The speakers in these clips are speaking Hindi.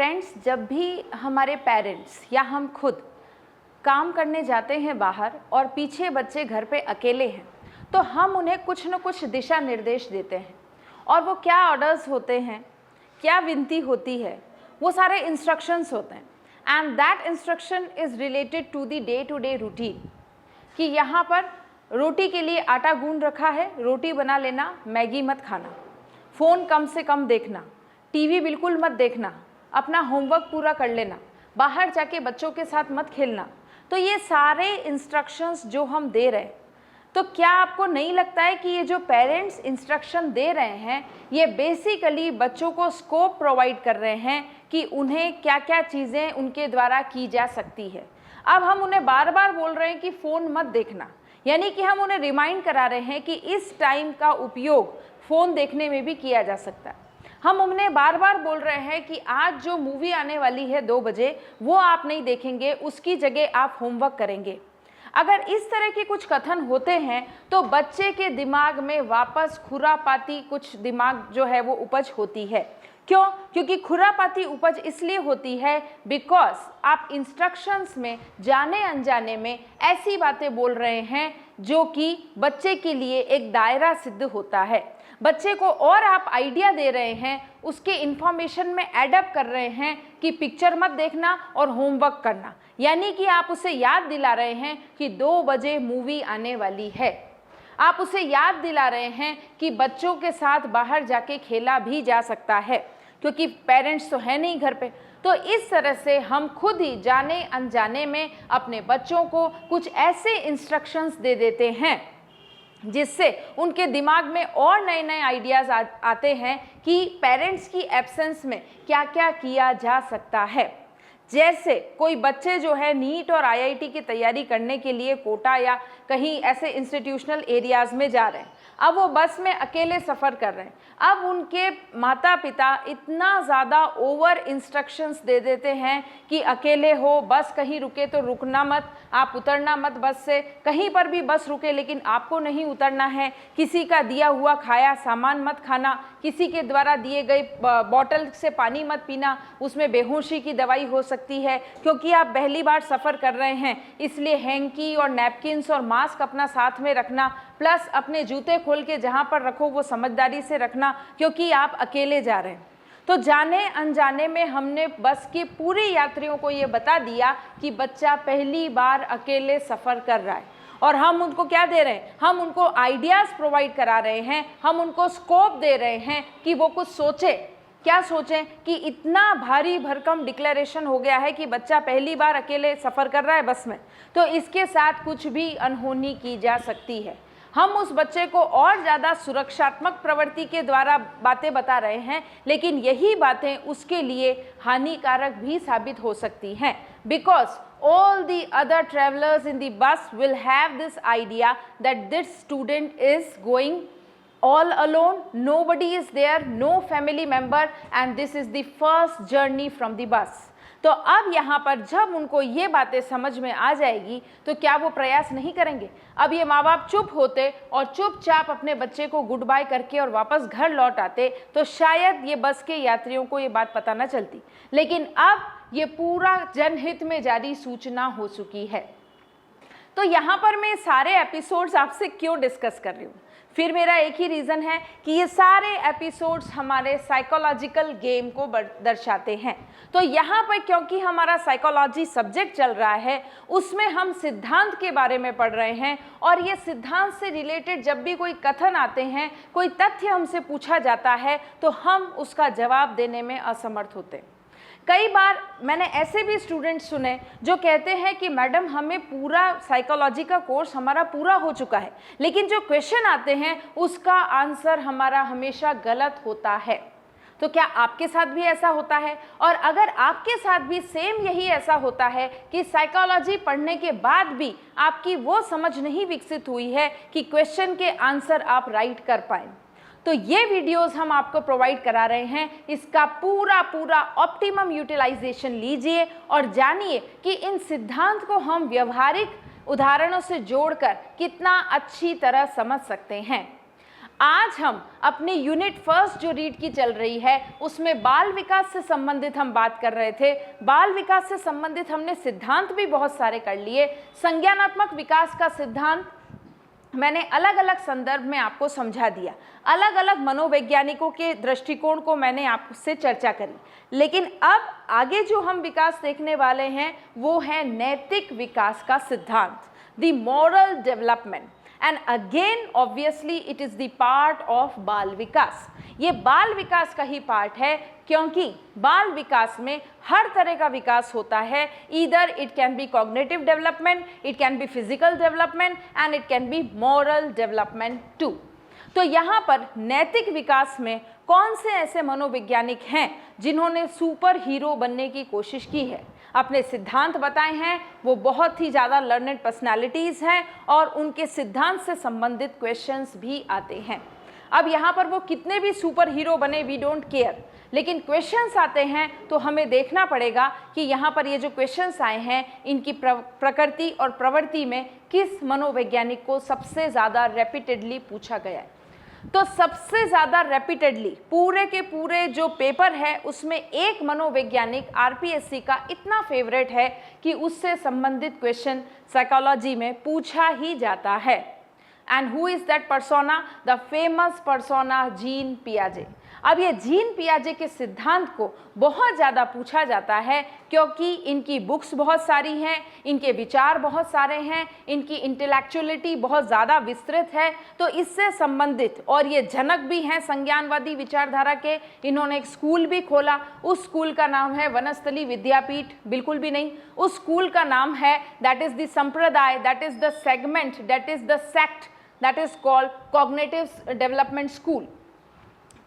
फ्रेंड्स, जब भी हमारे पेरेंट्स या हम खुद काम करने जाते हैं बाहर और पीछे बच्चे घर पे अकेले हैं, तो हम उन्हें कुछ न कुछ दिशा निर्देश देते हैं और वो क्या ऑर्डर्स होते हैं, क्या विनती होती है, वो सारे इंस्ट्रक्शंस होते हैं। And that instruction is related to the day to day routine कि यहाँ पर रोटी के लिए आटा गूंद रखा है, रोटी बना लेना, मैगी मत खाना, फ़ोन कम से कम देखना, टीवी बिल्कुल मत देखना, अपना होमवर्क पूरा कर लेना, बाहर जाके बच्चों के साथ मत खेलना। तो ये सारे इंस्ट्रक्शंस जो हम दे रहे हैं, तो क्या आपको नहीं लगता है कि ये जो पेरेंट्स इंस्ट्रक्शन दे रहे हैं ये बेसिकली बच्चों को स्कोप प्रोवाइड कर रहे हैं कि उन्हें क्या क्या चीज़ें उनके द्वारा की जा सकती है। अब हम उन्हें बार बार बोल रहे हैं कि फ़ोन मत देखना, यानी कि हम उन्हें रिमाइंड करा रहे हैं कि इस टाइम का उपयोग फ़ोन देखने में भी किया जा सकता है। हम उन्हें बार बार बोल रहे हैं कि आज जो मूवी आने वाली है 2 बजे वो आप नहीं देखेंगे, उसकी जगह आप होमवर्क करेंगे। अगर इस तरह के कुछ कथन होते हैं तो बच्चे के दिमाग में वापस खुरापाती कुछ दिमाग जो है वो उपज होती है। क्यों? क्योंकि खुरापाती उपज इसलिए होती है बिकॉज आप इंस्ट्रक्शंस में जाने अनजाने में ऐसी बातें बोल रहे हैं जो कि बच्चे के लिए एक दायरा सिद्ध होता है। बच्चे को और आप आइडिया दे रहे हैं, उसके इंफॉर्मेशन में एडअप कर रहे हैं कि पिक्चर मत देखना और होमवर्क करना, यानी कि आप उसे याद दिला रहे हैं कि 2 बजे मूवी आने वाली है। आप उसे याद दिला रहे हैं कि बच्चों के साथ बाहर जाके खेला भी जा सकता है, क्योंकि पेरेंट्स तो है नहीं घर पे। तो इस तरह से हम खुद ही जाने अनजाने में अपने बच्चों को कुछ ऐसे इंस्ट्रक्शंस दे देते हैं जिससे उनके दिमाग में और नए नए आइडियाज़ आते हैं कि पेरेंट्स की एब्सेंस में क्या क्या किया जा सकता है। जैसे कोई बच्चे जो है नीट और आईआईटी की तैयारी करने के लिए कोटा या कहीं ऐसे इंस्टीट्यूशनल एरियाज़ में जा रहे हैं, अब वो बस में अकेले सफ़र कर रहे हैं। अब उनके माता पिता इतना ज़्यादा ओवर इंस्ट्रक्शंस दे देते हैं कि अकेले हो, बस कहीं रुके तो रुकना मत, आप उतरना मत बस से, कहीं पर भी बस रुके लेकिन आपको नहीं उतरना है, किसी का दिया हुआ खाया सामान मत खाना, किसी के द्वारा दिए गए बॉटल से पानी मत पीना, उसमें बेहोशी की दवाई हो सकती है। क्योंकि आप पहली बार सफ़र कर रहे हैं इसलिए हैंकी और नैपकिन्स और मास्क अपना साथ में रखना, प्लस अपने जूते खोल के जहाँ पर रखो वो समझदारी से रखना, क्योंकि आप अकेले जा रहे हैं। तो जाने अनजाने में हमने बस के पूरे यात्रियों को ये बता दिया कि बच्चा पहली बार अकेले सफ़र कर रहा है और हम उनको क्या दे रहे हैं, हम उनको आइडियाज़ प्रोवाइड करा रहे हैं, हम उनको स्कोप दे रहे हैं कि वो कुछ सोचे। क्या सोचें कि इतना भारी भरकम डिक्लेरेशन हो गया है कि बच्चा पहली बार अकेले सफ़र कर रहा है बस में, तो इसके साथ कुछ भी अनहोनी की जा सकती है। हम उस बच्चे को और ज़्यादा सुरक्षात्मक प्रवृत्ति के द्वारा बातें बता रहे हैं, लेकिन यही बातें उसके लिए हानिकारक भी साबित हो सकती हैं, because all the other travelers in the bus will have this idea that this student is going all alone, nobody is there, no family member, and this is the first journey from the bus. तो अब यहाँ पर जब उनको ये बातें समझ में आ जाएगी तो क्या वो प्रयास नहीं करेंगे? अब ये माँ बाप चुप होते और चुपचाप अपने बच्चे को गुड बाय करके और वापस घर लौट आते तो शायद ये बस के यात्रियों को ये बात पता न चलती, लेकिन अब ये पूरा जनहित में जारी सूचना हो चुकी है। तो यहाँ पर मैं सारे एपिसोड्स आपसे क्यों डिस्कस कर रही हूँ? फिर मेरा एक ही रीज़न है कि ये सारे एपिसोड्स हमारे साइकोलॉजिकल गेम को दर्शाते हैं। तो यहाँ पर क्योंकि हमारा साइकोलॉजी सब्जेक्ट चल रहा है, उसमें हम सिद्धांत के बारे में पढ़ रहे हैं और ये सिद्धांत से रिलेटेड जब भी कोई कथन आते हैं, कोई तथ्य हमसे पूछा जाता है तो हम उसका जवाब देने में असमर्थ होते हैं। कई बार मैंने ऐसे भी स्टूडेंट्स सुने जो कहते हैं कि मैडम हमें पूरा साइकोलॉजी का कोर्स हमारा पूरा हो चुका है, लेकिन जो क्वेश्चन आते हैं उसका आंसर हमारा हमेशा गलत होता है। तो क्या आपके साथ भी ऐसा होता है? और अगर आपके साथ भी सेम यही ऐसा होता है कि साइकोलॉजी पढ़ने के बाद भी आपकी वो समझ नहीं विकसित हुई है कि क्वेश्चन के आंसर आप राइट कर पाएँ, तो ये वीडियोस हम आपको प्रोवाइड करा रहे हैं। इसका पूरा ऑप्टिमम यूटिलाइजेशन लीजिए और जानिए कि इन सिद्धांत को हम व्यवहारिक उदाहरणों से जोड़कर कितना अच्छी तरह समझ सकते हैं। आज हम अपनी यूनिट फर्स्ट जो रीड की चल रही है उसमें बाल विकास से संबंधित हम बात कर रहे थे। बाल विकास से संबंधित हमने सिद्धांत भी बहुत सारे कर लिए। संज्ञानात्मक विकास का सिद्धांत मैंने अलग अलग संदर्भ में आपको समझा दिया, अलग अलग मनोवैज्ञानिकों के दृष्टिकोण को मैंने आपसे चर्चा करी। लेकिन अब आगे जो हम विकास देखने वाले हैं वो है नैतिक विकास का सिद्धांत, the moral development. And again obviously it is the part of बाल विकास। ये बाल विकास का ही पार्ट है, क्योंकि बाल विकास में हर तरह का विकास होता है। Either it can be cognitive development, it can be physical development and it can be moral development too. तो यहाँ पर नैतिक विकास में कौन से ऐसे मनोवैज्ञानिक हैं जिन्होंने सुपर हीरो बनने की कोशिश की है, अपने सिद्धांत बताए हैं, वो बहुत ही ज़्यादा लर्नेड पर्सनालिटीज़ हैं और उनके सिद्धांत से संबंधित क्वेश्चंस भी आते हैं। अब यहाँ पर वो कितने भी सुपर हीरो बने, वी डोंट केयर, लेकिन क्वेश्चंस आते हैं तो हमें देखना पड़ेगा कि यहाँ पर ये जो क्वेश्चंस आए हैं इनकी प्रकृति और प्रवृत्ति में किस मनोवैज्ञानिक को सबसे ज़्यादा रेपिटेडली पूछा गया है। तो सबसे ज़्यादा रेपिटेडली पूरे के पूरे जो पेपर है उसमें एक मनोवैज्ञानिक आरपीएससी का इतना फेवरेट है कि उससे संबंधित क्वेश्चन साइकोलॉजी में पूछा ही जाता है। And who is that persona? The famous persona Jean पियाजे। अब ये जीन पियाजे के सिद्धांत को बहुत ज़्यादा पूछा जाता है क्योंकि इनकी बुक्स बहुत सारी हैं, इनके विचार बहुत सारे हैं, इनकी इंटेलेक्चुअलिटी बहुत ज़्यादा विस्तृत है। तो इससे संबंधित, और ये जनक भी हैं संज्ञानवादी विचारधारा के, इन्होंने एक स्कूल भी खोला। उस स्कूल का नाम है वनस्थली विद्यापीठ, बिल्कुल भी नहीं। उस स्कूल का नाम है दैट इज़ द संप्रदाय, that is the segment, that is the sect, that is called cognitive development school.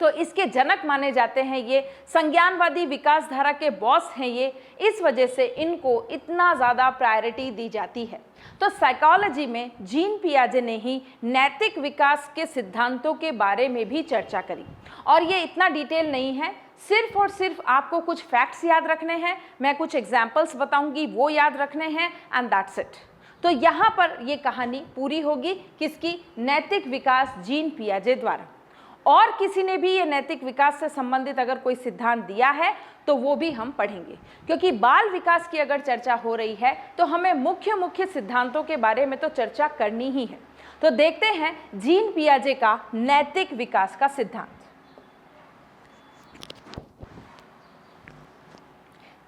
तो इसके जनक माने जाते हैं, ये संज्ञानवादी विकास धारा के बॉस हैं ये, इस वजह से इनको इतना ज़्यादा प्रायोरिटी दी जाती है। तो साइकोलॉजी में जीन पियाजे ने ही नैतिक विकास के सिद्धांतों के बारे में भी चर्चा करी, और ये इतना डिटेल नहीं है, सिर्फ और सिर्फ आपको कुछ फैक्ट्स याद रखने हैं, मैं कुछ एग्जाम्पल्स बताऊंगी वो याद रखने हैं, एंड दैट्स इट। तो यहाँ पर ये कहानी पूरी होगी किसकी? नैतिक विकास जीन पियाजे द्वारा। और किसी ने भी ये नैतिक विकास से संबंधित अगर कोई सिद्धांत दिया है तो वो भी हम पढ़ेंगे, क्योंकि बाल विकास की अगर चर्चा हो रही है तो हमें मुख्य मुख्य सिद्धांतों के बारे में तो चर्चा करनी ही है। तो देखते हैं जीन पियाजे का नैतिक विकास का सिद्धांत।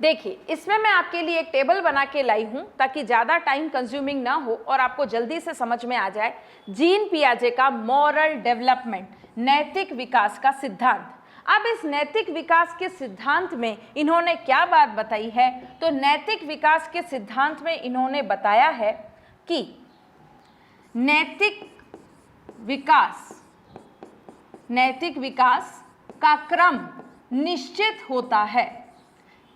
देखिए, इसमें मैं आपके लिए एक टेबल बना के लाई हूं ताकि ज़्यादा टाइम कंज्यूमिंग ना हो और आपको जल्दी से समझ में आ जाए। जीन पियाजे का मॉरल डेवलपमेंट, नैतिक विकास का सिद्धांत। अब इस नैतिक विकास के सिद्धांत में इन्होंने क्या बात बताई है? तो नैतिक विकास के सिद्धांत में इन्होंने बताया है कि नैतिक विकास का क्रम निश्चित होता है,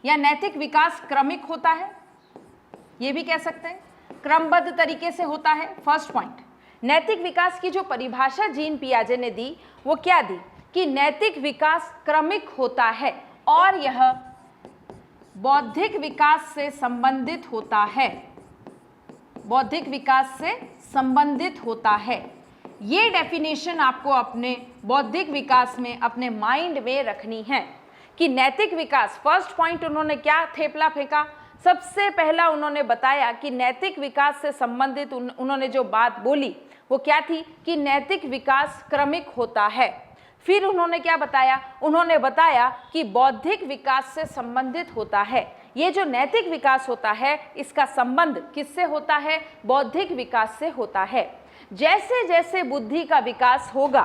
या नैतिक विकास क्रमिक होता है, ये भी कह सकते हैं, क्रमबद्ध तरीके से होता है। फर्स्ट पॉइंट, नैतिक विकास की जो परिभाषा जीन पियाजे ने दी वो क्या दी कि नैतिक विकास क्रमिक होता है और यह बौद्धिक विकास से संबंधित होता है, बौद्धिक विकास से संबंधित होता है। ये डेफिनेशन आपको अपने बौद्धिक विकास में, अपने माइंड में रखनी है कि नैतिक विकास, फर्स्ट पॉइंट उन्होंने क्या थेपला फेंका? सबसे पहला उन्होंने बताया कि नैतिक विकास से संबंधित उन्होंने जो बात बोली वो क्या थी कि नैतिक विकास क्रमिक होता है। फिर उन्होंने क्या बताया? उन्होंने बताया कि बौद्धिक विकास से संबंधित होता है। ये जो नैतिक विकास होता है इसका संबंध किससे होता है? बौद्धिक विकास से होता है। जैसे जैसे बुद्धि का विकास होगा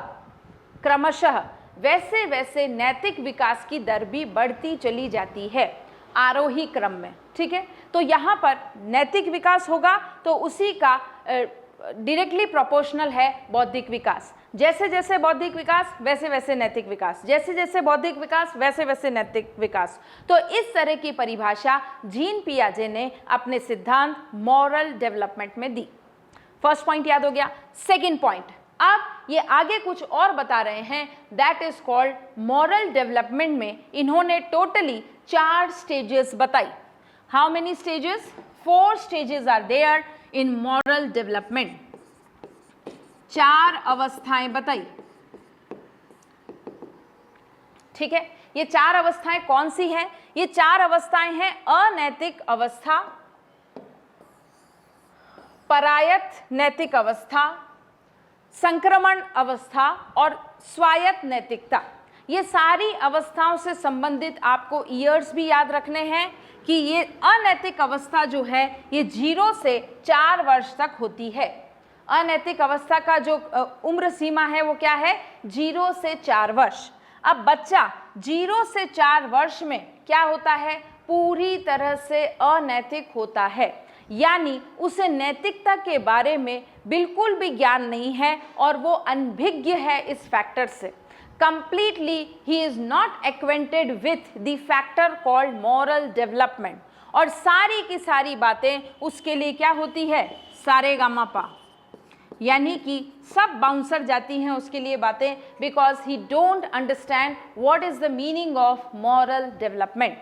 क्रमशः वैसे वैसे नैतिक विकास की दर भी बढ़ती चली जाती है आरोही क्रम में, ठीक है। तो यहाँ पर नैतिक विकास होगा तो उसी का डायरेक्टली प्रोपोर्शनल है बौद्धिक विकास। जैसे जैसे बौद्धिक विकास वैसे वैसे नैतिक विकास, जैसे जैसे बौद्धिक विकास वैसे वैसे नैतिक विकास। तो इस तरह की परिभाषा जीन पियाजे ने अपने सिद्धांत मॉरल डेवलपमेंट में दी। फर्स्ट पॉइंट याद हो गया। सेकंड पॉइंट, अब ये आगे कुछ और बता रहे हैं, that is called moral development में इन्होंने टोटली 4 स्टेजेस बताई। How many stages? 4 stages are there in moral development. 4 अवस्थाएं बताई। ठीक है, ये 4 अवस्थाएं कौन सी हैं? ये 4 अवस्थाएं हैं अनैतिक अवस्था, परायत नैतिक अवस्था, संक्रमण अवस्था और स्वायत्त नैतिकता। ये सारी अवस्थाओं से संबंधित आपको ईयर्स भी याद रखने हैं कि ये अनैतिक अवस्था जो है ये 0 से 4 वर्ष तक होती है। अनैतिक अवस्था का जो उम्र सीमा है वो क्या है? 0 से 4 वर्ष। अब बच्चा 0 से 4 वर्ष में क्या होता है? पूरी तरह से अनैतिक होता है, यानी उसे नैतिकता के बारे में बिल्कुल भी ज्ञान नहीं है और वो अनभिज्ञ है इस फैक्टर से। Completely he is not acquainted with the factor called moral development। और सारी की सारी बातें उसके लिए क्या होती है? सारे गामा पा, यानी कि सब बाउंसर जाती हैं उसके लिए बातें, because he don't understand what is the meaning of moral development.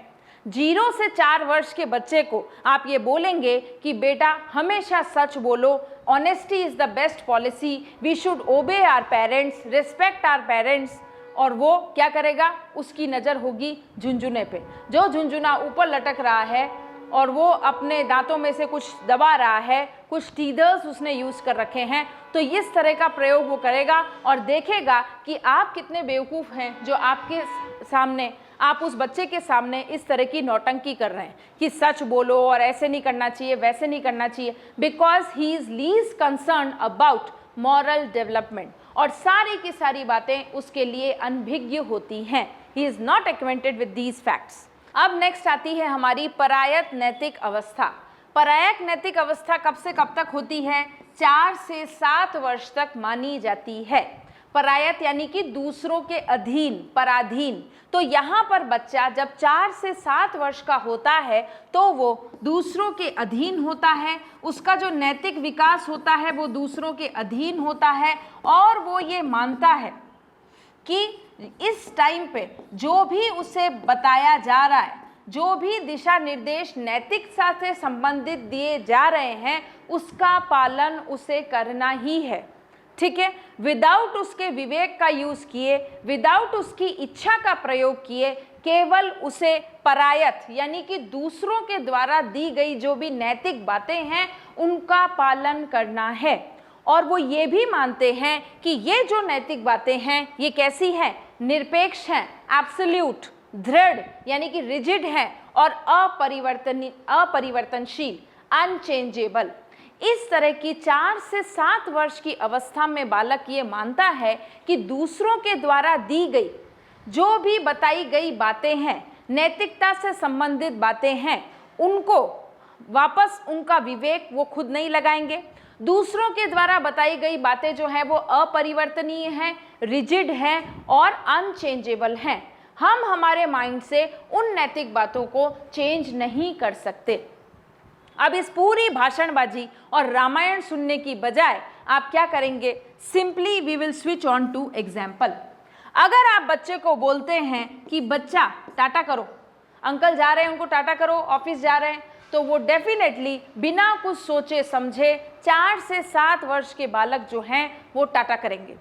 0 से 4 वर्ष के बच्चे को आप ये बोलेंगे कि बेटा हमेशा सच बोलो, honesty is the best policy, we should obey our parents, respect our parents, और वो क्या करेगा? उसकी नज़र होगी झुंझुने पे। जो झुंझुना ऊपर लटक रहा है और वो अपने दांतों में से कुछ दबा रहा है, कुछ टीदर्स उसने यूज़ कर रखे हैं, तो इस तरह का प्रयोग वो करेगा और देखेगा कि आप कितने बेवकूफ़ हैं जो आपके सामने, आप उस बच्चे के सामने इस तरह की नौटंकी कर रहे हैं कि सच बोलो और ऐसे नहीं करना चाहिए, वैसे नहीं करना चाहिए, because he is least concern about moral development. और सारी की सारी बातें उसके लिए अनभिज्ञ होती हैं। He is not acquainted with these facts. अब नेक्स्ट आती है हमारी परायत नैतिक अवस्था। परायत नैतिक अवस्था कब से कब तक होती है? 4 से 7 वर्ष तक मानी जाती है। परायत यानी कि दूसरों के अधीन, पराधीन। तो यहाँ पर बच्चा जब 4 से 7 वर्ष का होता है तो वो दूसरों के अधीन होता है, उसका जो नैतिक विकास होता है वो दूसरों के अधीन होता है, और वो ये मानता है कि इस टाइम पे जो भी उसे बताया जा रहा है, जो भी दिशा निर्देश नैतिकता से संबंधित दिए जा रहे हैं, उसका पालन उसे करना ही है। ठीक है, विदाउट उसके विवेक का यूज किए, विदाउट उसकी इच्छा का प्रयोग किए, केवल उसे परायत यानी कि दूसरों के द्वारा दी गई जो भी नैतिक बातें हैं उनका पालन करना है। और वो ये भी मानते हैं कि ये जो नैतिक बातें हैं ये कैसी हैं? निरपेक्ष हैं, एब्सोल्यूट, दृढ़ यानी कि रिजिड हैं, और अपरिवर्तनशील, अनचेंजेबल। इस तरह की 4 से 7 वर्ष की अवस्था में बालक ये मानता है कि दूसरों के द्वारा दी गई जो भी बताई गई बातें हैं, नैतिकता से संबंधित बातें हैं, उनको वापस उनका विवेक वो खुद नहीं लगाएंगे। दूसरों के द्वारा बताई गई बातें जो हैं वो अपरिवर्तनीय हैं, रिजिड हैं और अनचेंजेबल हैं। हम हमारे माइंड से उन नैतिक बातों को चेंज नहीं कर सकते। अब इस पूरी भाषणबाजी और रामायण सुनने की बजाय आप क्या करेंगे? Simply we will switch on to example. अगर आप बच्चे को बोलते हैं कि बच्चा टाटा करो, अंकल जा रहे हैं उनको टाटा करो, ऑफिस जा रहे हैं, तो वो डेफिनेटली बिना कुछ सोचे समझे 4 से 7 वर्ष के बालक जो हैं वो टाटा करेंगे।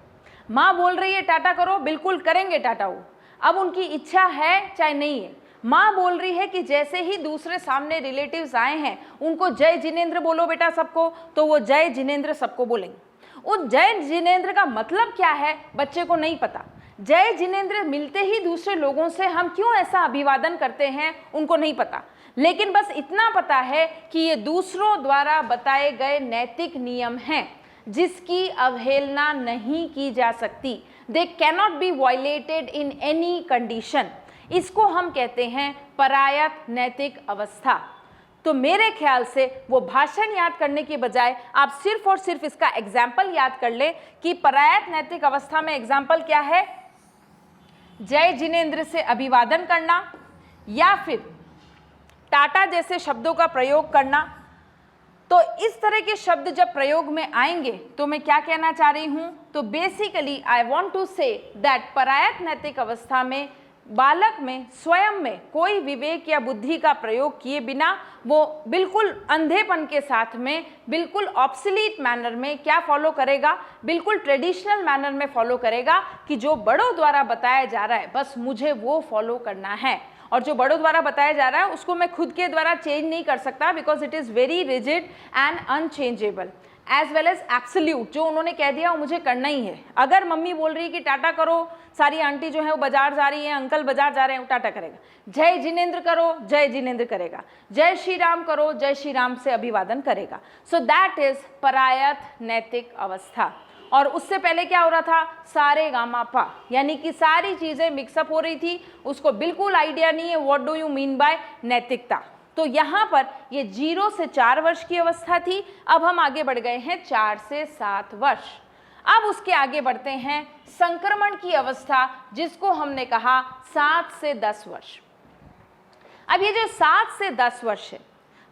माँ बोल रही है टाटा करो, बिल्कुल करेंगे टाटा वो। अब उनकी इच्छा है चाहे नहीं है। माँ बोल रही है कि जैसे ही दूसरे सामने रिलेटिव्स आए हैं उनको जय जिनेंद्र बोलो बेटा सबको, तो वो जय जिनेंद्र सबको बोलेंगे। उस जय जिनेंद्र का मतलब क्या है बच्चे को नहीं पता। जय जिनेंद्र मिलते ही दूसरे लोगों से हम क्यों ऐसा अभिवादन करते हैं उनको नहीं पता, लेकिन बस इतना पता है कि ये दूसरों द्वारा बताए गए नैतिक नियम हैं जिसकी अवहेलना नहीं की जा सकती। They cannot be violated in any condition. इसको हम कहते हैं परायत नैतिक अवस्था। तो मेरे ख्याल से वो भाषण याद करने के बजाय आप सिर्फ और सिर्फ इसका एग्जाम्पल याद कर ले कि परायत नैतिक अवस्था में एग्जाम्पल क्या है? जय जिनेंद्र से अभिवादन करना या फिर टाटा जैसे शब्दों का प्रयोग करना। तो इस तरह के शब्द जब प्रयोग में आएंगे तो मैं क्या कहना चाह रही हूँ? तो basically I want to say that परायत नैतिक अवस्था में बालक में स्वयं में कोई विवेक या बुद्धि का प्रयोग किए बिना वो बिल्कुल अंधेपन के साथ में, बिल्कुल ऑब्सोलीट मैनर में क्या फॉलो करेगा, बिल्कुल ट्रेडिशनल मैनर में फॉलो करेगा कि जो बड़ों द्वारा बताया जा रहा है बस मुझे वो फॉलो करना है, और जो बड़ों द्वारा बताया जा रहा है उसको मैं खुद के द्वारा चेंज नहीं कर सकता, because it is very rigid and unchangeable as well as absolute. जो उन्होंने कह दिया वो मुझे करना ही है। अगर मम्मी बोल रही है कि टाटा करो, सारी आंटी जो है वो बाजार जा रही है, अंकल बाजार जा रहे हैं, वो टाटा करेगा। जय जिनेंद्र करो, जय जिनेंद्र करेगा। जय श्री राम करो, जय श्री राम से अभिवादन करेगा। सो दैट इज परायत नैतिक अवस्था। और उससे पहले क्या हो रहा था, सारे गामा पा, यानी कि सारी चीजें मिक्सअप हो रही थी, उसको बिल्कुल आइडिया नहीं है what do you mean by नैतिकता। तो यहाँ पर ये 0 से 4 वर्ष की अवस्था थी। अब हम आगे बढ़ गए हैं 4 से 7 वर्ष। अब उसके आगे बढ़ते हैं संक्रमण की अवस्था, जिसको हमने कहा 7 से 10 वर्ष। अब ये जो 7 से 10 वर्ष है,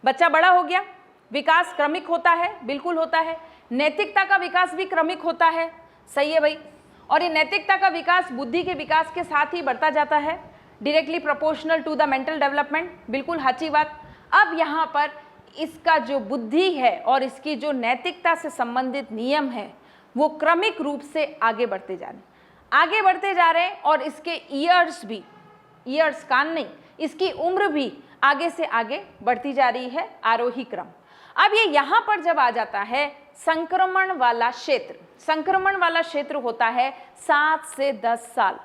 बच्चा बड़ा हो गया, विकास क्रमिक होता है, बिल्कुल होता है। नैतिकता का विकास भी क्रमिक होता है, सही है भाई। और ये नैतिकता का विकास बुद्धि के विकास के साथ ही बढ़ता जाता है, directly proportional to the mental development, बिल्कुल सच्ची बात। अब यहाँ पर इसका जो बुद्धि है और इसकी जो नैतिकता से संबंधित नियम है वो क्रमिक रूप से आगे बढ़ते जा रहे हैं, और इसके ईयर्स भी, ईयर्स कान नहीं, इसकी उम्र भी आगे से आगे बढ़ती जा रही है, आरोही क्रम। अब ये यहाँ पर जब आ जाता है संक्रमण वाला क्षेत्र, संक्रमण वाला क्षेत्र होता है 7 से 10 साल।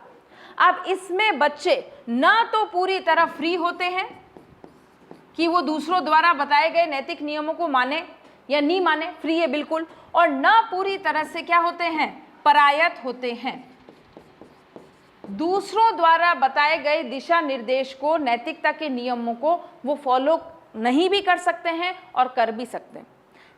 अब इसमें बच्चे ना तो पूरी तरह फ्री होते हैं कि वो दूसरों द्वारा बताए गए नैतिक नियमों को माने या नहीं माने, फ्री है बिल्कुल, और ना पूरी तरह से क्या होते हैं, परायत होते हैं। दूसरों द्वारा बताए गए दिशा निर्देश को, नैतिकता के नियमों को वो फॉलो नहीं भी कर सकते हैं और कर भी सकते हैं।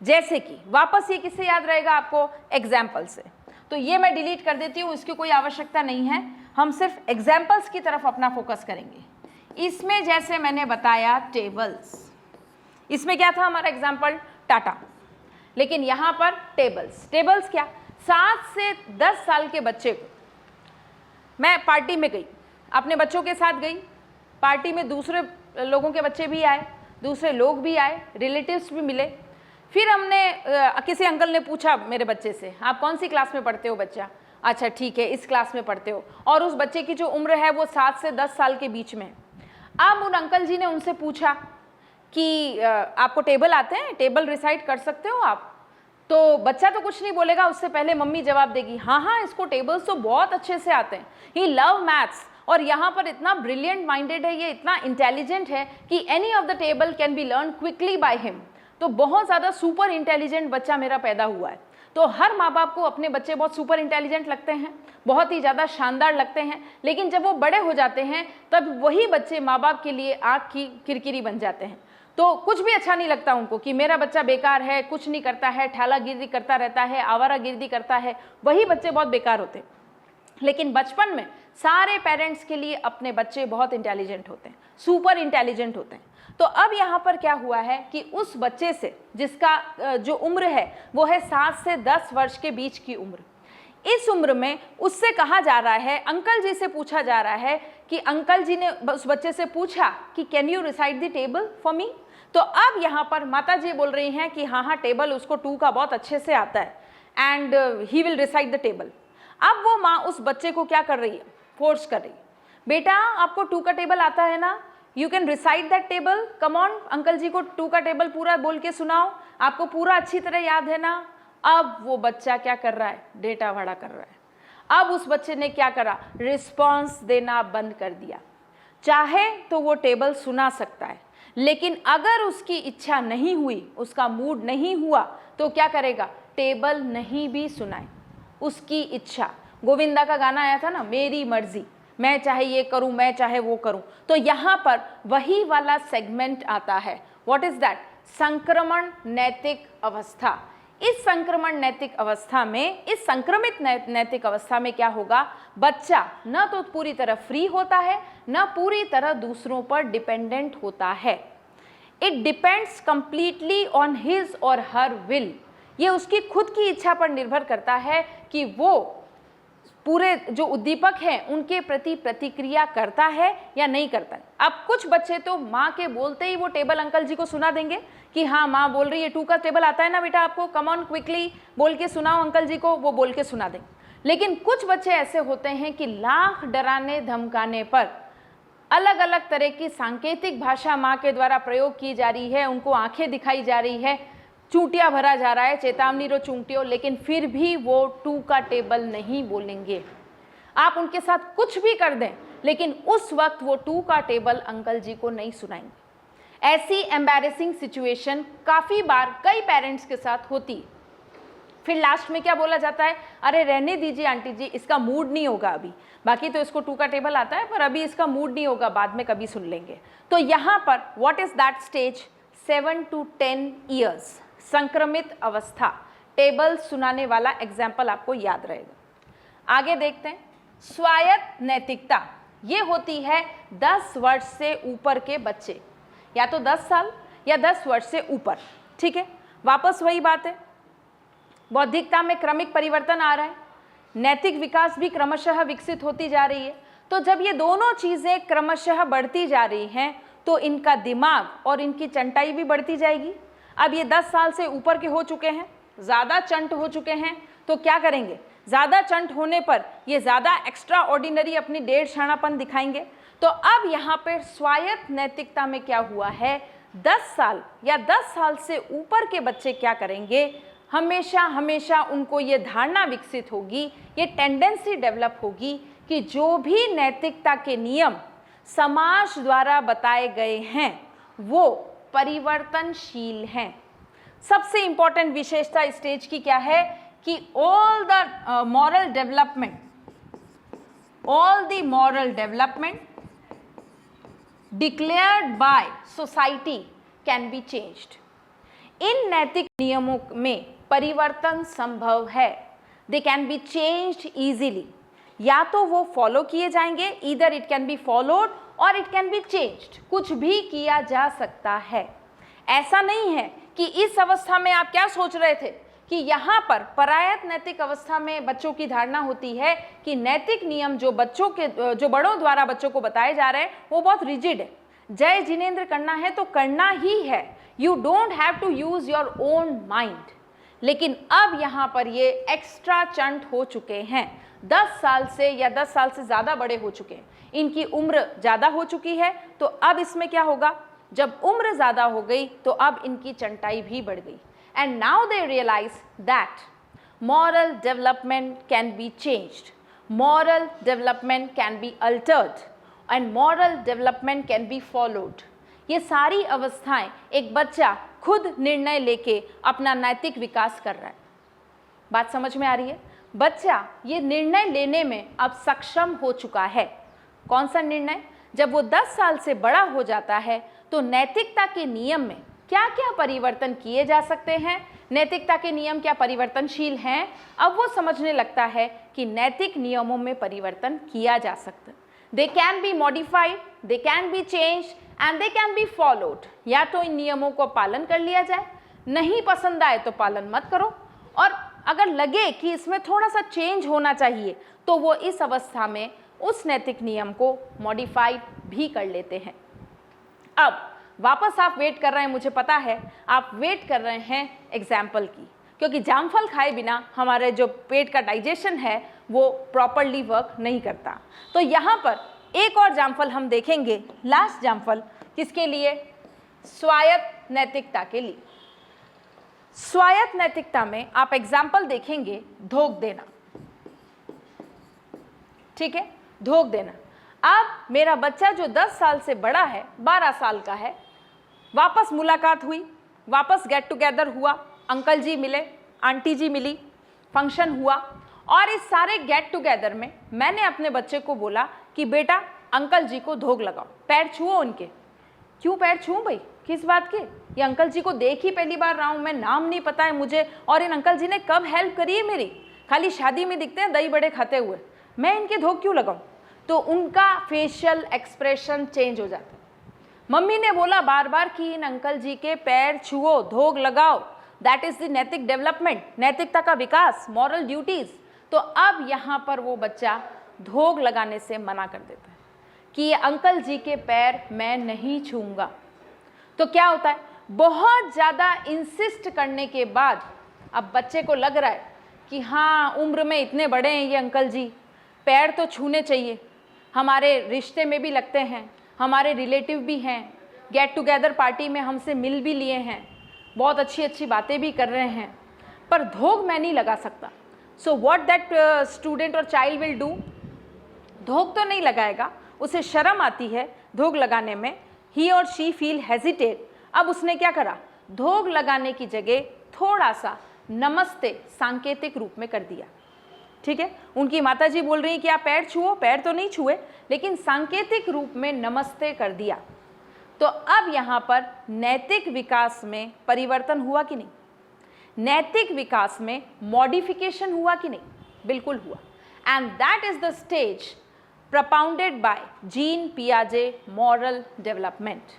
जैसे कि वापस ये किससे याद रहेगा आपको, एग्जाम्पल से। तो ये मैं डिलीट कर देती हूँ, इसकी कोई आवश्यकता नहीं है, हम सिर्फ एग्जाम्पल्स की तरफ अपना फोकस करेंगे। इसमें जैसे मैंने बताया टेबल्स, इसमें क्या था हमारा एग्जाम्पल, टाटा, लेकिन यहाँ पर टेबल्स। टेबल्स क्या, 7 से 10 साल के बच्चे को, मैं पार्टी में गई, अपने बच्चों के साथ गई, पार्टी में दूसरे लोगों के बच्चे भी आए, दूसरे लोग भी आए, रिलेटिव्स भी मिले। फिर हमने किसी अंकल ने पूछा मेरे बच्चे से, आप कौन सी क्लास में पढ़ते हो बच्चा, अच्छा ठीक है इस क्लास में पढ़ते हो, और उस बच्चे की जो उम्र है वो 7 से 10 साल के बीच में। अब उन अंकल जी ने उनसे पूछा कि आपको टेबल आते हैं, टेबल रिसाइट कर सकते हो आप? तो बच्चा तो कुछ नहीं बोलेगा, उससे पहले मम्मी जवाब देगी, हाँ हाँ इसको टेबल्स तो बहुत अच्छे से आते हैं, ही लव मैथ्स, और यहाँ पर इतना ब्रिलियंट माइंडेड है, ये इतना इंटेलिजेंट है कि any of the table can be learn quickly by him. तो बहुत ज़्यादा सुपर इंटेलिजेंट बच्चा मेरा पैदा हुआ है। तो हर माँ बाप को अपने बच्चे बहुत सुपर इंटेलिजेंट लगते हैं, बहुत ही ज़्यादा शानदार लगते हैं, लेकिन जब वो बड़े हो जाते हैं तब वही बच्चे माँ बाप के लिए आँख की किरकिरी बन जाते हैं। तो कुछ भी अच्छा नहीं लगता उनको कि मेरा बच्चा बेकार है, कुछ नहीं करता है, ठालागिरी करता रहता है, आवारागिरी करता है, वही बच्चे बहुत बेकार होते हैं। लेकिन बचपन में सारे पेरेंट्स के लिए अपने बच्चे बहुत इंटेलिजेंट होते हैं, सुपर इंटेलिजेंट होते हैं। तो अब यहाँ पर क्या हुआ है कि उस बच्चे से जिसका जो उम्र है वो है 7 से 10 वर्ष के बीच की उम्र, इस उम्र में उससे कहा जा रहा है, अंकल जी से पूछा जा रहा है कि अंकल जी ने उस बच्चे से पूछा कि can you recite the table for me. तो अब यहाँ पर माता जी बोल रही हैं कि हाँ हाँ टेबल उसको 2 का बहुत अच्छे से आता है and he will recite the table. अब वो माँ उस बच्चे को क्या कर रही है, फोर्स कर रही है, बेटा आपको 2 का टेबल आता है ना, you can recite that table, come on uncle ji को 2 का टेबल पूरा बोल के सुनाओ, आपको पूरा अच्छी तरह याद है ना। अब वो बच्चा क्या कर रहा है, डेटा भाड़ा कर रहा है। अब उस बच्चे ने क्या करा, रिस्पॉन्स देना बंद कर दिया। चाहे तो वो टेबल सुना सकता है, लेकिन अगर उसकी इच्छा नहीं हुई, उसका मूड नहीं हुआ, तो क्या करेगा, टेबल नहीं भी सुनाए, उसकी इच्छा। गोविंदा का गाना आया था ना, मेरी मर्जी, मैं चाहे ये करूं, मैं चाहे वो करूं। तो यहाँ पर वही वाला सेगमेंट आता है, व्हाट इज दैट, संक्रमण नैतिक अवस्था। इस संक्रमण नैतिक अवस्था में, इस संक्रमित नैतिक अवस्था में क्या होगा, बच्चा न तो पूरी तरह फ्री होता है, न पूरी तरह दूसरों पर डिपेंडेंट होता है। It depends completely on his और हर विल। ये उसकी खुद की इच्छा पर निर्भर करता है कि वो पूरे जो उद्दीपक हैं उनके प्रति प्रतिक्रिया करता है या नहीं करता है। अब कुछ बच्चे तो माँ के बोलते ही वो टेबल अंकल जी को सुना देंगे कि हाँ माँ बोल रही है 2 का टेबल आता है ना बेटा आपको, कम ऑन क्विकली बोल के सुनाओ अंकल जी को, वो बोल के सुना देंगे। लेकिन कुछ बच्चे ऐसे होते हैं कि लाख डराने धमकाने पर अलग अलग तरह की सांकेतिक भाषा माँ के द्वारा प्रयोग की जा रही है, उनको आंखें दिखाई जा रही है, चूंटियाँ भरा जा रहा है, चेतावनी रो चूंटियों, लेकिन फिर भी वो 2 का टेबल नहीं बोलेंगे। आप उनके साथ कुछ भी कर दें लेकिन उस वक्त वो 2 का टेबल अंकल जी को नहीं सुनाएंगे। ऐसी एम्बैरेसिंग सिचुएशन काफ़ी बार कई पेरेंट्स के साथ होती है। फिर लास्ट में क्या बोला जाता है, अरे रहने दीजिए आंटी जी, इसका मूड नहीं होगा अभी, बाकी तो इसको 2 का टेबल आता है पर अभी इसका मूड नहीं होगा, बाद में कभी सुन लेंगे। तो यहाँ पर what is that stage, 7 to 10 years, संक्रमित अवस्था, टेबल सुनाने वाला एग्जाम्पल आपको याद रहेगा। आगे देखते हैं, स्वायत्त नैतिकता, ये होती है 10 वर्ष से ऊपर के बच्चे, या तो 10 साल या 10 वर्ष से ऊपर। ठीक है, वापस वही बात है, बौद्धिकता में क्रमिक परिवर्तन आ रहा है, नैतिक विकास भी क्रमशः विकसित होती जा रही है। तो जब ये दोनों चीज़ें क्रमशः बढ़ती जा रही हैं तो इनका दिमाग और इनकी चंटाई भी बढ़ती जाएगी। अब ये 10 साल से ऊपर के हो चुके हैं, ज़्यादा चंट हो चुके हैं, तो क्या करेंगे, ज़्यादा चंट होने पर ये ज़्यादा एक्स्ट्रा ऑर्डिनरी अपनी डेढ़ शाणापन दिखाएंगे। तो अब यहाँ पर स्वायत्त नैतिकता में क्या हुआ है, 10 साल या 10 साल से ऊपर के बच्चे क्या करेंगे, हमेशा हमेशा उनको ये धारणा विकसित होगी, ये टेंडेंसी डेवलप होगी कि जो भी नैतिकता के नियम समाज द्वारा बताए गए हैं वो परिवर्तनशील हैं। सबसे इंपॉर्टेंट विशेषता स्टेज की क्या है कि all the moral development declared by society can be changed. इन नैतिक नियमों में परिवर्तन संभव है, they can be changed easily. या तो वो फॉलो किए जाएंगे, either it can be followed or it can be changed, कुछ भी किया जा सकता है। ऐसा नहीं है कि इस अवस्था में आप क्या सोच रहे थे कि यहाँ पर परायत नैतिक अवस्था में बच्चों की धारणा होती है कि नैतिक नियम जो बड़ों द्वारा बच्चों को बताए जा रहे हैं वो बहुत रिजिड है, जय जिनेंद्र करना है तो करना ही है, you don't have to use your own mind. लेकिन अब यहाँ पर ये एक्स्ट्रा चंट हो चुके हैं, 10 साल से या 10 साल से ज़्यादा बड़े हो चुके हैं, इनकी उम्र ज़्यादा हो चुकी है। तो अब इसमें क्या होगा, जब उम्र ज़्यादा हो गई तो अब इनकी चंटाई भी बढ़ गई। And now they realise that moral development can be changed, moral development can be altered and moral development can be followed. ये सारी अवस्थाएं एक बच्चा खुद निर्णय लेके अपना नैतिक विकास कर रहा है। बात समझ में आ रही है, बच्चा ये निर्णय लेने में अब सक्षम हो चुका है। कौन सा निर्णय, जब वो 10 साल से बड़ा हो जाता है तो नैतिकता के नियम में क्या क्या परिवर्तन किए जा सकते हैं, नैतिकता के नियम क्या परिवर्तनशील हैं, अब वो समझने लगता है कि नैतिक नियमों में परिवर्तन किया जा सकता है। They can be modified, they can be changed and they can be followed. या तो इन नियमों को पालन कर लिया जाए, नहीं पसंद आए तो पालन मत करो, और अगर लगे कि इसमें थोड़ा सा चेंज होना चाहिए तो वो इस अवस्था में उस नैतिक नियम को मॉडिफाइड भी कर लेते हैं। अब वापस आप वेट कर रहे हैं, मुझे पता है आप वेट कर रहे हैं एग्जाम्पल की, क्योंकि जामफल खाए बिना हमारे जो पेट का डाइजेशन है वो प्रॉपरली वर्क नहीं करता। तो यहाँ पर एक और जामफल हम देखेंगे, लास्ट जामफल, किसके लिए, स्वायत्त नैतिकता के लिए। स्वायत्त नैतिकता में आप एग्जाम्पल देखेंगे धोख देना। ठीक है, धोख देना। अब मेरा बच्चा जो 10 साल से बड़ा है, 12 साल का है, वापस मुलाकात हुई, वापस गेट टुगेदर हुआ, अंकल जी मिले, आंटी जी मिली, फंक्शन हुआ, और इस सारे गेट टुगेदर में मैंने अपने बच्चे को बोला कि बेटा अंकल जी को धोख लगाओ, पैर छुओ उनके। क्यों पैर छूऊं भाई, किस बात के, ये अंकल जी को देख ही पहली बार रहा हूँ मैं, नाम नहीं पता है मुझे, और इन अंकल जी ने कब हेल्प करी है मेरी, खाली शादी में दिखते हैं दही बड़े खाते हुए, मैं इनके धोख क्यों लगाऊं। तो उनका फेशियल एक्सप्रेशन चेंज हो जाता है। मम्मी ने बोला बार बार कि इन अंकल जी के पैर छुओ, धोख लगाओ, दैट इज द नैतिक डेवलपमेंट, नैतिकता का विकास, मॉरल ड्यूटीज। तो अब यहाँ पर वो बच्चा धोग लगाने से मना कर देता है कि ये अंकल जी के पैर मैं नहीं छूऊंगा। तो क्या होता है, बहुत ज़्यादा इंसिस्ट करने के बाद अब बच्चे को लग रहा है कि हाँ, उम्र में इतने बड़े हैं ये अंकल जी, पैर तो छूने चाहिए, हमारे रिश्ते में भी लगते हैं, हमारे रिलेटिव भी हैं, गेट टुगेदर पार्टी में हमसे मिल भी लिए हैं, बहुत अच्छी अच्छी बातें भी कर रहे हैं, पर धोग मैं नहीं लगा सकता। सो व्हाट दैट स्टूडेंट और चाइल्ड विल डू, धोग तो नहीं लगाएगा, उसे शर्म आती है धोग लगाने में, ही और शी फील हेजिटेट। अब उसने क्या करा, धोग लगाने की जगह थोड़ा सा नमस्ते सांकेतिक रूप में कर दिया। ठीक है, उनकी माताजी बोल रही है कि आप पैर छुओ, पैर तो नहीं छुए, लेकिन सांकेतिक रूप में नमस्ते कर दिया। तो अब यहाँ पर नैतिक विकास में परिवर्तन हुआ कि नहीं, नैतिक विकास में मॉडिफिकेशन हुआ कि नहीं, बिल्कुल हुआ। And that is the stage propounded by Jean पियाजे मॉरल डेवलपमेंट।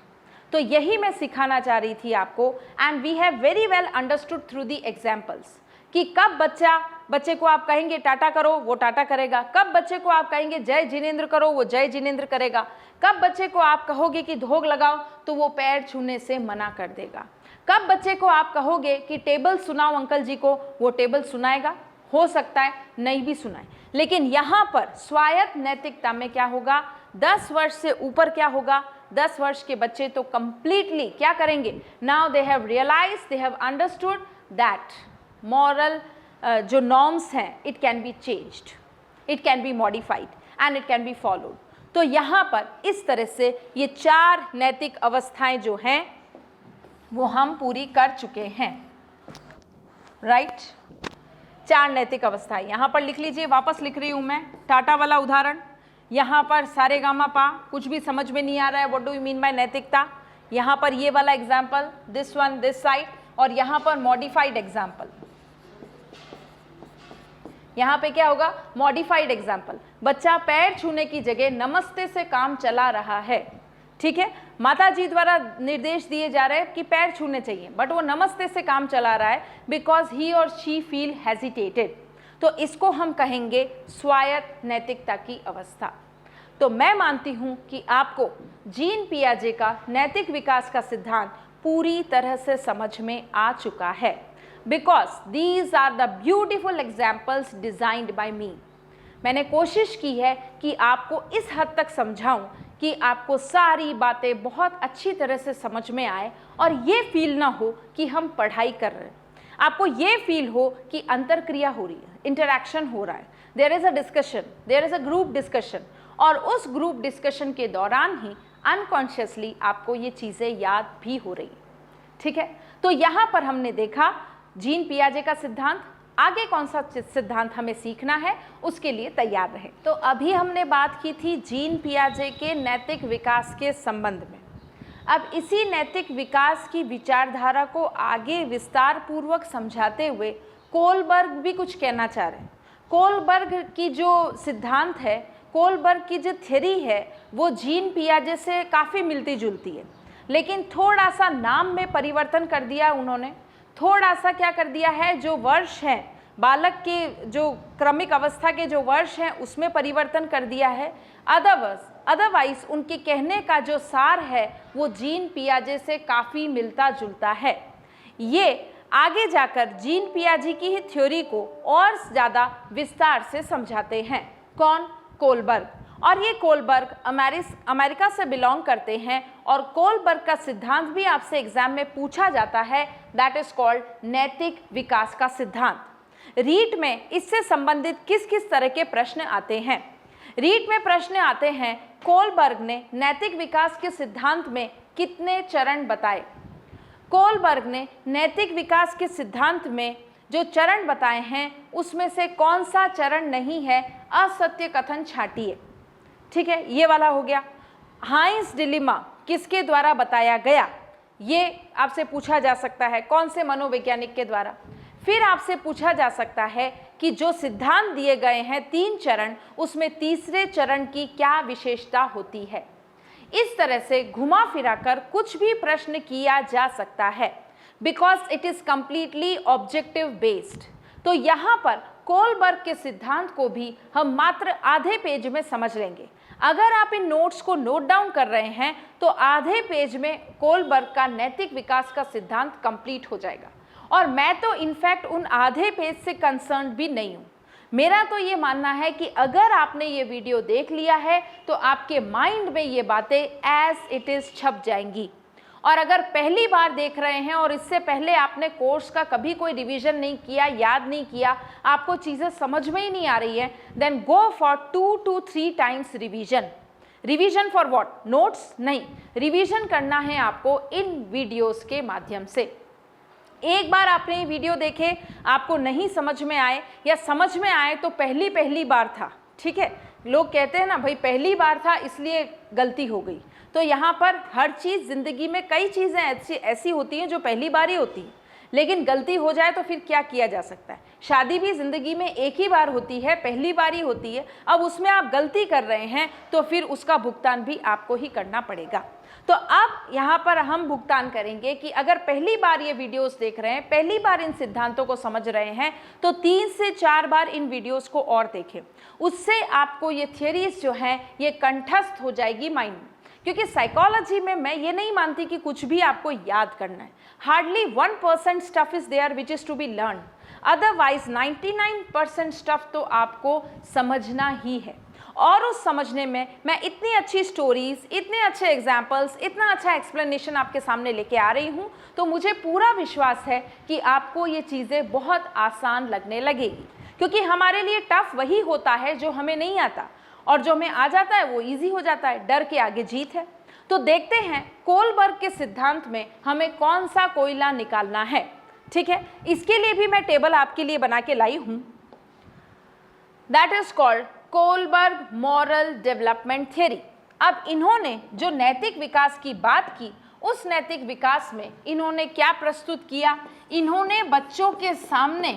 तो यही मैं सिखाना चाह रही थी आपको, and we have very well understood through the examples कि कब बच्चे को आप कहेंगे टाटा करो, वो टाटा करेगा, कब बच्चे को आप कहेंगे जय जिनेंद्र करो, वो जय जिनेंद्र करेगा, कब बच्चे को आप कहोगे कि धोग लगाओ तो वो पैर छूने से मना कर देगा, कब बच्चे को आप कहोगे कि टेबल सुनाओ अंकल जी को, वो टेबल सुनाएगा, हो सकता है नहीं भी सुनाए। लेकिन यहाँ पर स्वायत्त नैतिकता में क्या होगा, 10 वर्ष से ऊपर क्या होगा, 10 वर्ष के बच्चे तो कंप्लीटली क्या करेंगे, now they have realise, they have understood that moral जो नॉर्म्स हैं it can be changed, it can be modified and it can be followed. तो यहाँ पर इस तरह से ये 4 नैतिक अवस्थाएं जो हैं वो हम पूरी कर चुके हैं, राइट। 4 नैतिक अवस्थाएं यहाँ पर लिख लीजिए, वापस लिख रही हूँ मैं टाटा वाला उदाहरण। यहाँ पर सारे गामा पा, कुछ भी समझ में नहीं आ रहा है, what do you mean by नैतिकता। यहाँ पर ये वाला example, this one this side, और यहाँ पर मॉडिफाइड एग्जाम्पल। यहाँ पे क्या होगा, मॉडिफाइड एग्जाम्पल, बच्चा पैर छूने की जगह नमस्ते से काम चला रहा है। ठीक है, माता जी द्वारा निर्देश दिए जा रहे हैं कि पैर छूने चाहिए, बट वो नमस्ते से काम चला रहा है because he or she feel hesitated. तो इसको हम कहेंगे स्वायत्त नैतिकता की अवस्था। तो मैं मानती हूँ कि आपको जीन पियाजे का नैतिक विकास का सिद्धांत पूरी तरह से समझ में आ चुका है, because these are the beautiful examples designed by me. मैंने कोशिश की है कि आपको इस हद तक समझाऊं कि आपको सारी बातें बहुत अच्छी तरह से समझ में आए और ये फील ना हो कि हम पढ़ाई कर रहे हैं, आपको ये फील हो कि अंतरक्रिया हो रही है, इंटरैक्शन हो रहा है, there is a discussion, there is a group discussion, और उस ग्रुप डिस्कशन के दौरान ही अनकॉन्शियसली आपको ये चीज़ें याद भी हो रही। ठीक है, तो यहाँ पर हमने देखा जीन पियाजे का सिद्धांत, आगे कौन सा सिद्धांत हमें सीखना है उसके लिए तैयार रहे। तो अभी हमने बात की थी जीन पियाजे के नैतिक विकास के संबंध में। अब इसी नैतिक विकास की विचारधारा को आगे विस्तार पूर्वक समझाते हुए कोलबर्ग भी कुछ कहना चाह रहे हैं। कोलबर्ग की जो सिद्धांत है, कोलबर्ग की जो थ्योरी है, वो जीन पियाजे से काफ़ी मिलती जुलती है, लेकिन थोड़ा सा नाम में परिवर्तन कर दिया उन्होंने, थोड़ा सा क्या कर दिया है, जो वर्ष हैं, बालक के जो क्रमिक अवस्था के जो वर्ष हैं उसमें परिवर्तन कर दिया है। अदरवाइज उनके कहने का जो सार है वो जीन पियाजे से काफ़ी मिलता जुलता है। ये आगे जाकर जीन पियाजे की ही थ्योरी को और ज़्यादा विस्तार से समझाते हैं। कौन? कोलबर्ग। और ये कोलबर्ग अमेरिका से बिलोंग करते हैं, और कोलबर्ग का सिद्धांत भी आपसे एग्जाम में पूछा जाता है, दैट इज कॉल्ड नैतिक विकास का सिद्धांत। रीट में इससे संबंधित किस किस तरह के प्रश्न आते हैं? रीट में प्रश्न आते हैं, कोलबर्ग ने नैतिक विकास के सिद्धांत में कितने चरण बताए? कोलबर्ग ने नैतिक विकास के सिद्धांत में जो चरण बताए हैं उसमें से कौन सा चरण नहीं है? असत्य कथन छांटिए। ठीक है, ये वाला हो गया। हाइंस डिलेमा किसके द्वारा बताया गया? ये आपसे पूछा जा सकता है, कौन से मनोवैज्ञानिक के द्वारा। फिर आपसे पूछा जा सकता है कि जो सिद्धांत दिए गए हैं 3 चरण, उसमें तीसरे चरण की क्या विशेषता होती है। इस तरह से घुमा फिरा कर कुछ भी प्रश्न किया जा सकता है, because it is completely objective based. तो यहाँ पर कोलबर्ग के सिद्धांत को भी हम मात्र आधे पेज में समझ लेंगे। अगर आप इन नोट्स को नोट डाउन कर रहे हैं तो आधे पेज में कोलबर्ग का नैतिक विकास का सिद्धांत कंप्लीट हो जाएगा। और मैं तो इनफैक्ट उन आधे पेज से कंसर्न भी नहीं हूँ। मेरा तो ये मानना है कि अगर आपने ये वीडियो देख लिया है तो आपके माइंड में ये बातें एज इट इज़ छप जाएंगी। और अगर पहली बार देख रहे हैं और इससे पहले आपने कोर्स का कभी कोई रिवीजन नहीं किया, याद नहीं किया, आपको चीज़ें समझ में ही नहीं आ रही है, then go for 2 to 3 times revision. Revision for what? Notes नहीं, रिवीजन करना है आपको इन वीडियोस के माध्यम से। एक बार आपने ये वीडियो देखे, आपको नहीं समझ में आए या समझ में आए तो पहली बार था, ठीक है। लोग कहते हैं ना भाई पहली बार था इसलिए गलती हो गई। तो यहाँ पर हर चीज़ ज़िंदगी में कई चीज़ें ऐसी होती हैं जो पहली बार ही होती हैं, लेकिन गलती हो जाए तो फिर क्या किया जा सकता है। शादी भी ज़िंदगी में एक ही बार होती है, पहली बार ही होती है। अब उसमें आप गलती कर रहे हैं तो फिर उसका भुगतान भी आपको ही करना पड़ेगा। तो अब यहाँ पर हम भुगतान करेंगे कि अगर पहली बार ये वीडियोस देख रहे हैं, पहली बार इन सिद्धांतों को समझ रहे हैं, तो 3 से 4 बार इन वीडियोस को और देखें। उससे आपको ये थियरीज जो हैं ये कंठस्थ हो जाएगी माइंड में। क्योंकि साइकोलॉजी में मैं ये नहीं मानती कि कुछ भी आपको याद करना है। Hardly 1% stuff is there which is to be learn, otherwise 99% stuff तो आपको समझना ही है। और उस समझने में मैं इतनी अच्छी स्टोरीज, इतने अच्छे एग्जाम्पल्स, इतना अच्छा एक्सप्लेनेशन आपके सामने लेके आ रही हूँ, तो मुझे पूरा विश्वास है कि आपको ये चीज़ें बहुत आसान लगने लगेगी। क्योंकि हमारे लिए टफ वही होता है जो हमें नहीं आता, और जो हमें आ जाता है वो इजी हो जाता है। डर के आगे जीत है। तो देखते हैं कोलबर्ग के सिद्धांत में हमें कौन सा कोयला निकालना है, ठीक है। इसके लिए भी मैं टेबल आपके लिए बना के लाई हूँ। That is called Kohlberg moral development theory. अब इन्होंने जो नैतिक विकास की बात की, उस नैतिक विकास में इन्होंने क्या प्रस्तुत किया? इन्होंने बच्चों के सामने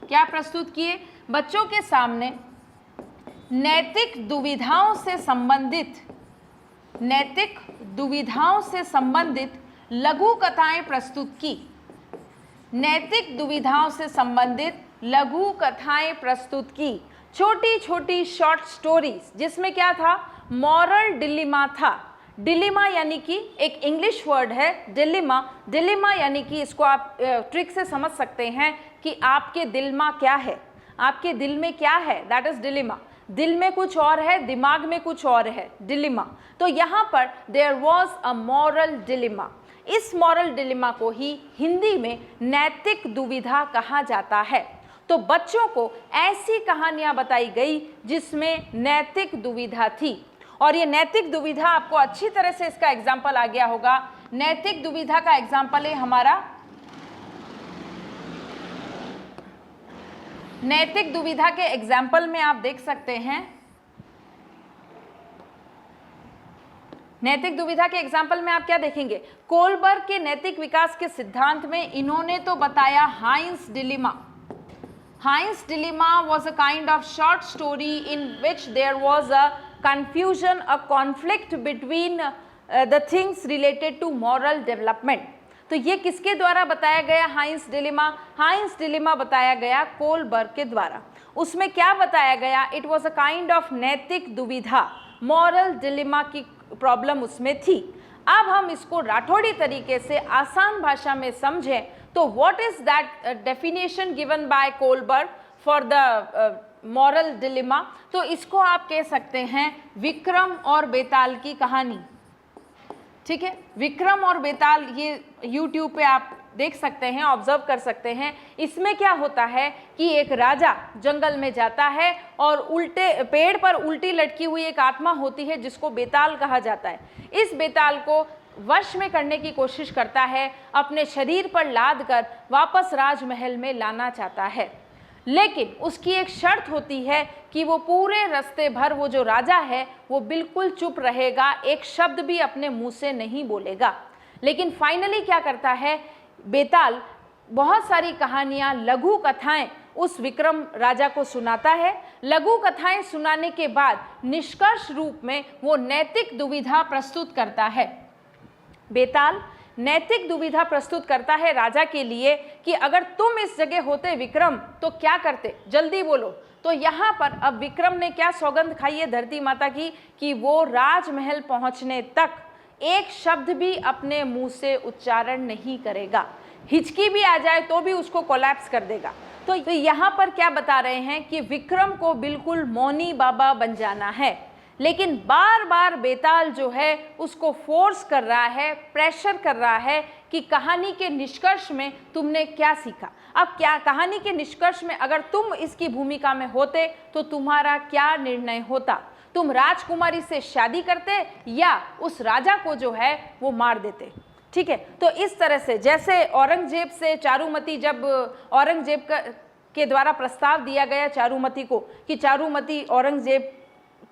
क्या प्रस्तुत किए? बच्चों के सामने नैतिक दुविधाओं से संबंधित लघु कथाएं प्रस्तुत की। नैतिक दुविधाओं से संबंधित लघु कथाएं प्रस्तुत की, छोटी छोटी शॉर्ट स्टोरीज, जिसमें क्या था? मॉरल डिलेमा था। डिलेमा यानी कि एक इंग्लिश वर्ड है डिलेमा। डिलेमा यानी कि इसको आप ट्रिक से समझ सकते हैं कि आपके दिल में क्या है, आपके दिल में क्या है, दैट इज डिलेमा। दिल में कुछ और है, दिमाग में कुछ और है, डिलेमा। तो यहाँ पर there was a moral dilemma. इस मॉरल डिलेमा को ही हिंदी में नैतिक दुविधा कहा जाता है। तो बच्चों को ऐसी कहानियां बताई गई जिसमें नैतिक दुविधा थी। और ये नैतिक दुविधा आपको अच्छी तरह से इसका एग्जाम्पल आ गया होगा। नैतिक दुविधा का एग्जाम्पल है हमारा, नैतिक दुविधा के एग्जाम्पल में आप देख सकते हैं, नैतिक दुविधा के एग्जाम्पल में आप क्या देखेंगे? कोलबर्ग के नैतिक विकास के सिद्धांत में इन्होंने तो बताया Heinz dilemma. Heinz dilemma was a kind of short story in which there was a confusion, a conflict between the things related to moral development. तो ये किसके द्वारा बताया गया हाइंस डिलेमा? हाइंस डिलेमा बताया गया कोलबर्ग के द्वारा। उसमें क्या बताया गया? It was a kind of नैतिक दुविधा, मॉरल डिलेमा की प्रॉब्लम उसमें थी। अब हम इसको राठौड़ी तरीके से आसान भाषा में समझें तो what is that definition given by Kohlberg for the moral dilemma? तो इसको आप कह सकते हैं विक्रम और बेताल की कहानी, ठीक है। विक्रम और बेताल ये YouTube पे आप देख सकते हैं, ऑब्जर्व कर सकते हैं। इसमें क्या होता है कि एक राजा जंगल में जाता है और उल्टे पेड़ पर उल्टी लटकी हुई एक आत्मा होती है जिसको बेताल कहा जाता है। इस बेताल को वश में करने की कोशिश करता है, अपने शरीर पर लाद कर वापस राजमहल में लाना चाहता है। लेकिन उसकी एक शर्त होती है कि वो पूरे रास्ते भर वो जो राजा है वो बिल्कुल चुप रहेगा, एक शब्द भी अपने मुंह से नहीं बोलेगा। लेकिन फाइनली क्या करता है बेताल? बहुत सारी कहानियाँ, लघु कथाएं उस विक्रम राजा को सुनाता है। लघु कथाएं सुनाने के बाद निष्कर्ष रूप में वो नैतिक दुविधा प्रस्तुत करता है। बेताल नैतिक दुविधा प्रस्तुत करता है राजा के लिए कि अगर तुम इस जगह होते विक्रम तो क्या करते, जल्दी बोलो। तो यहाँ पर अब विक्रम ने क्या सौगंध खाई है धरती माता की कि वो राजमहल पहुँचने तक एक शब्द भी अपने मुंह से उच्चारण नहीं करेगा, हिचकी भी आ जाए तो भी उसको कोलैप्स कर देगा। तो यहाँ पर क्या बता रहे हैं कि विक्रम को बिल्कुल मौनी बाबा बन जाना है, लेकिन बार बार बेताल जो है उसको फोर्स कर रहा है, प्रेशर कर रहा है कि कहानी के निष्कर्ष में तुमने क्या सीखा। अब क्या कहानी के निष्कर्ष में अगर तुम इसकी भूमिका में होते तो तुम्हारा क्या निर्णय होता, तुम राजकुमारी से शादी करते या उस राजा को जो है वो मार देते। ठीक है, तो इस तरह से जैसे औरंगजेब से चारुमती, जब औरंगजेब के द्वारा प्रस्ताव दिया गया चारुमती को कि चारुमती औरंगजेब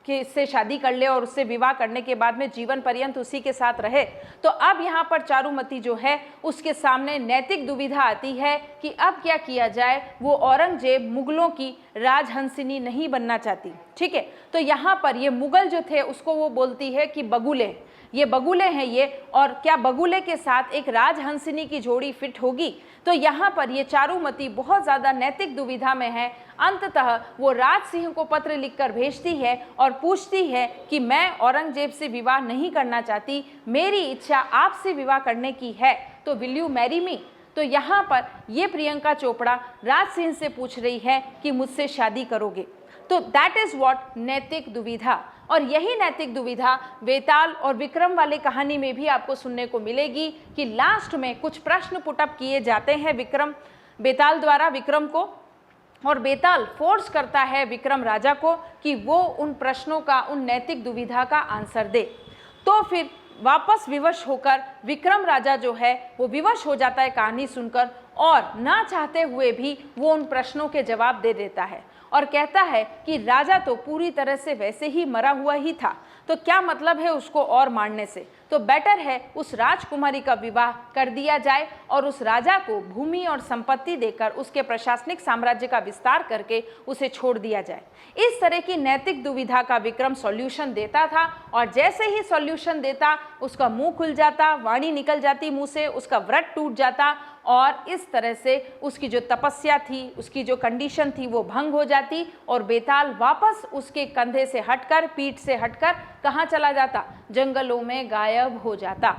से शादी कर ले और उससे विवाह करने के बाद में जीवन पर्यंत उसी के साथ रहे, तो अब यहाँ पर चारुमती जो है उसके सामने नैतिक दुविधा आती है कि अब क्या किया जाए। वो औरंगजेब मुगलों की राजहंसिनी नहीं बनना चाहती। ठीक है, तो यहाँ पर ये मुगल जो थे उसको वो बोलती है कि बगुले, ये बगुले हैं ये, और क्या बगुले के साथ एक राजहंसिनी की जोड़ी फिट होगी। तो यहाँ पर ये चारुमती बहुत ज़्यादा नैतिक दुविधा में है। अंततः वो राज सिंह को पत्र लिखकर भेजती है और पूछती है कि मैं औरंगजेब से विवाह नहीं करना चाहती, मेरी इच्छा आपसे विवाह करने की है, तो विल यू मैरी मी। तो यहाँ पर ये प्रियंका चोपड़ा राज सिंह से पूछ रही है कि मुझसे शादी करोगे। तो दैट इज़ व्हाट नैतिक दुविधा। और यही नैतिक दुविधा बेताल और विक्रम वाले कहानी में भी आपको सुनने को मिलेगी कि लास्ट में कुछ प्रश्न पुटअप किए जाते हैं बेताल द्वारा विक्रम को, और बेताल फोर्स करता है विक्रम राजा को कि वो उन प्रश्नों का, उन नैतिक दुविधा का आंसर दे। तो फिर वापस विवश होकर विक्रम राजा जो है वो विवश हो जाता है कहानी सुनकर, और ना चाहते हुए भी वो उन प्रश्नों के जवाब दे देता है और कहता है कि राजा तो पूरी तरह से वैसे ही मरा हुआ ही था, तो क्या मतलब है उसको और मारने से, तो बेटर है उस राजकुमारी का विवाह कर दिया जाए और उस राजा को भूमि और संपत्ति देकर उसके प्रशासनिक साम्राज्य का विस्तार करके उसे छोड़ दिया जाए। इस तरह की नैतिक दुविधा का विक्रम सॉल्यूशन देता था, और जैसे ही सॉल्यूशन देता उसका मुंह खुल जाता, वाणी निकल जाती मुंह से, उसका व्रत टूट जाता, और इस तरह से उसकी जो तपस्या थी, उसकी जो कंडीशन थी वो भंग हो जाती, और बेताल वापस उसके कंधे से हटकर, पीठ से हटकर कहाँ चला जाता, जंगलों में गायब हो जाता।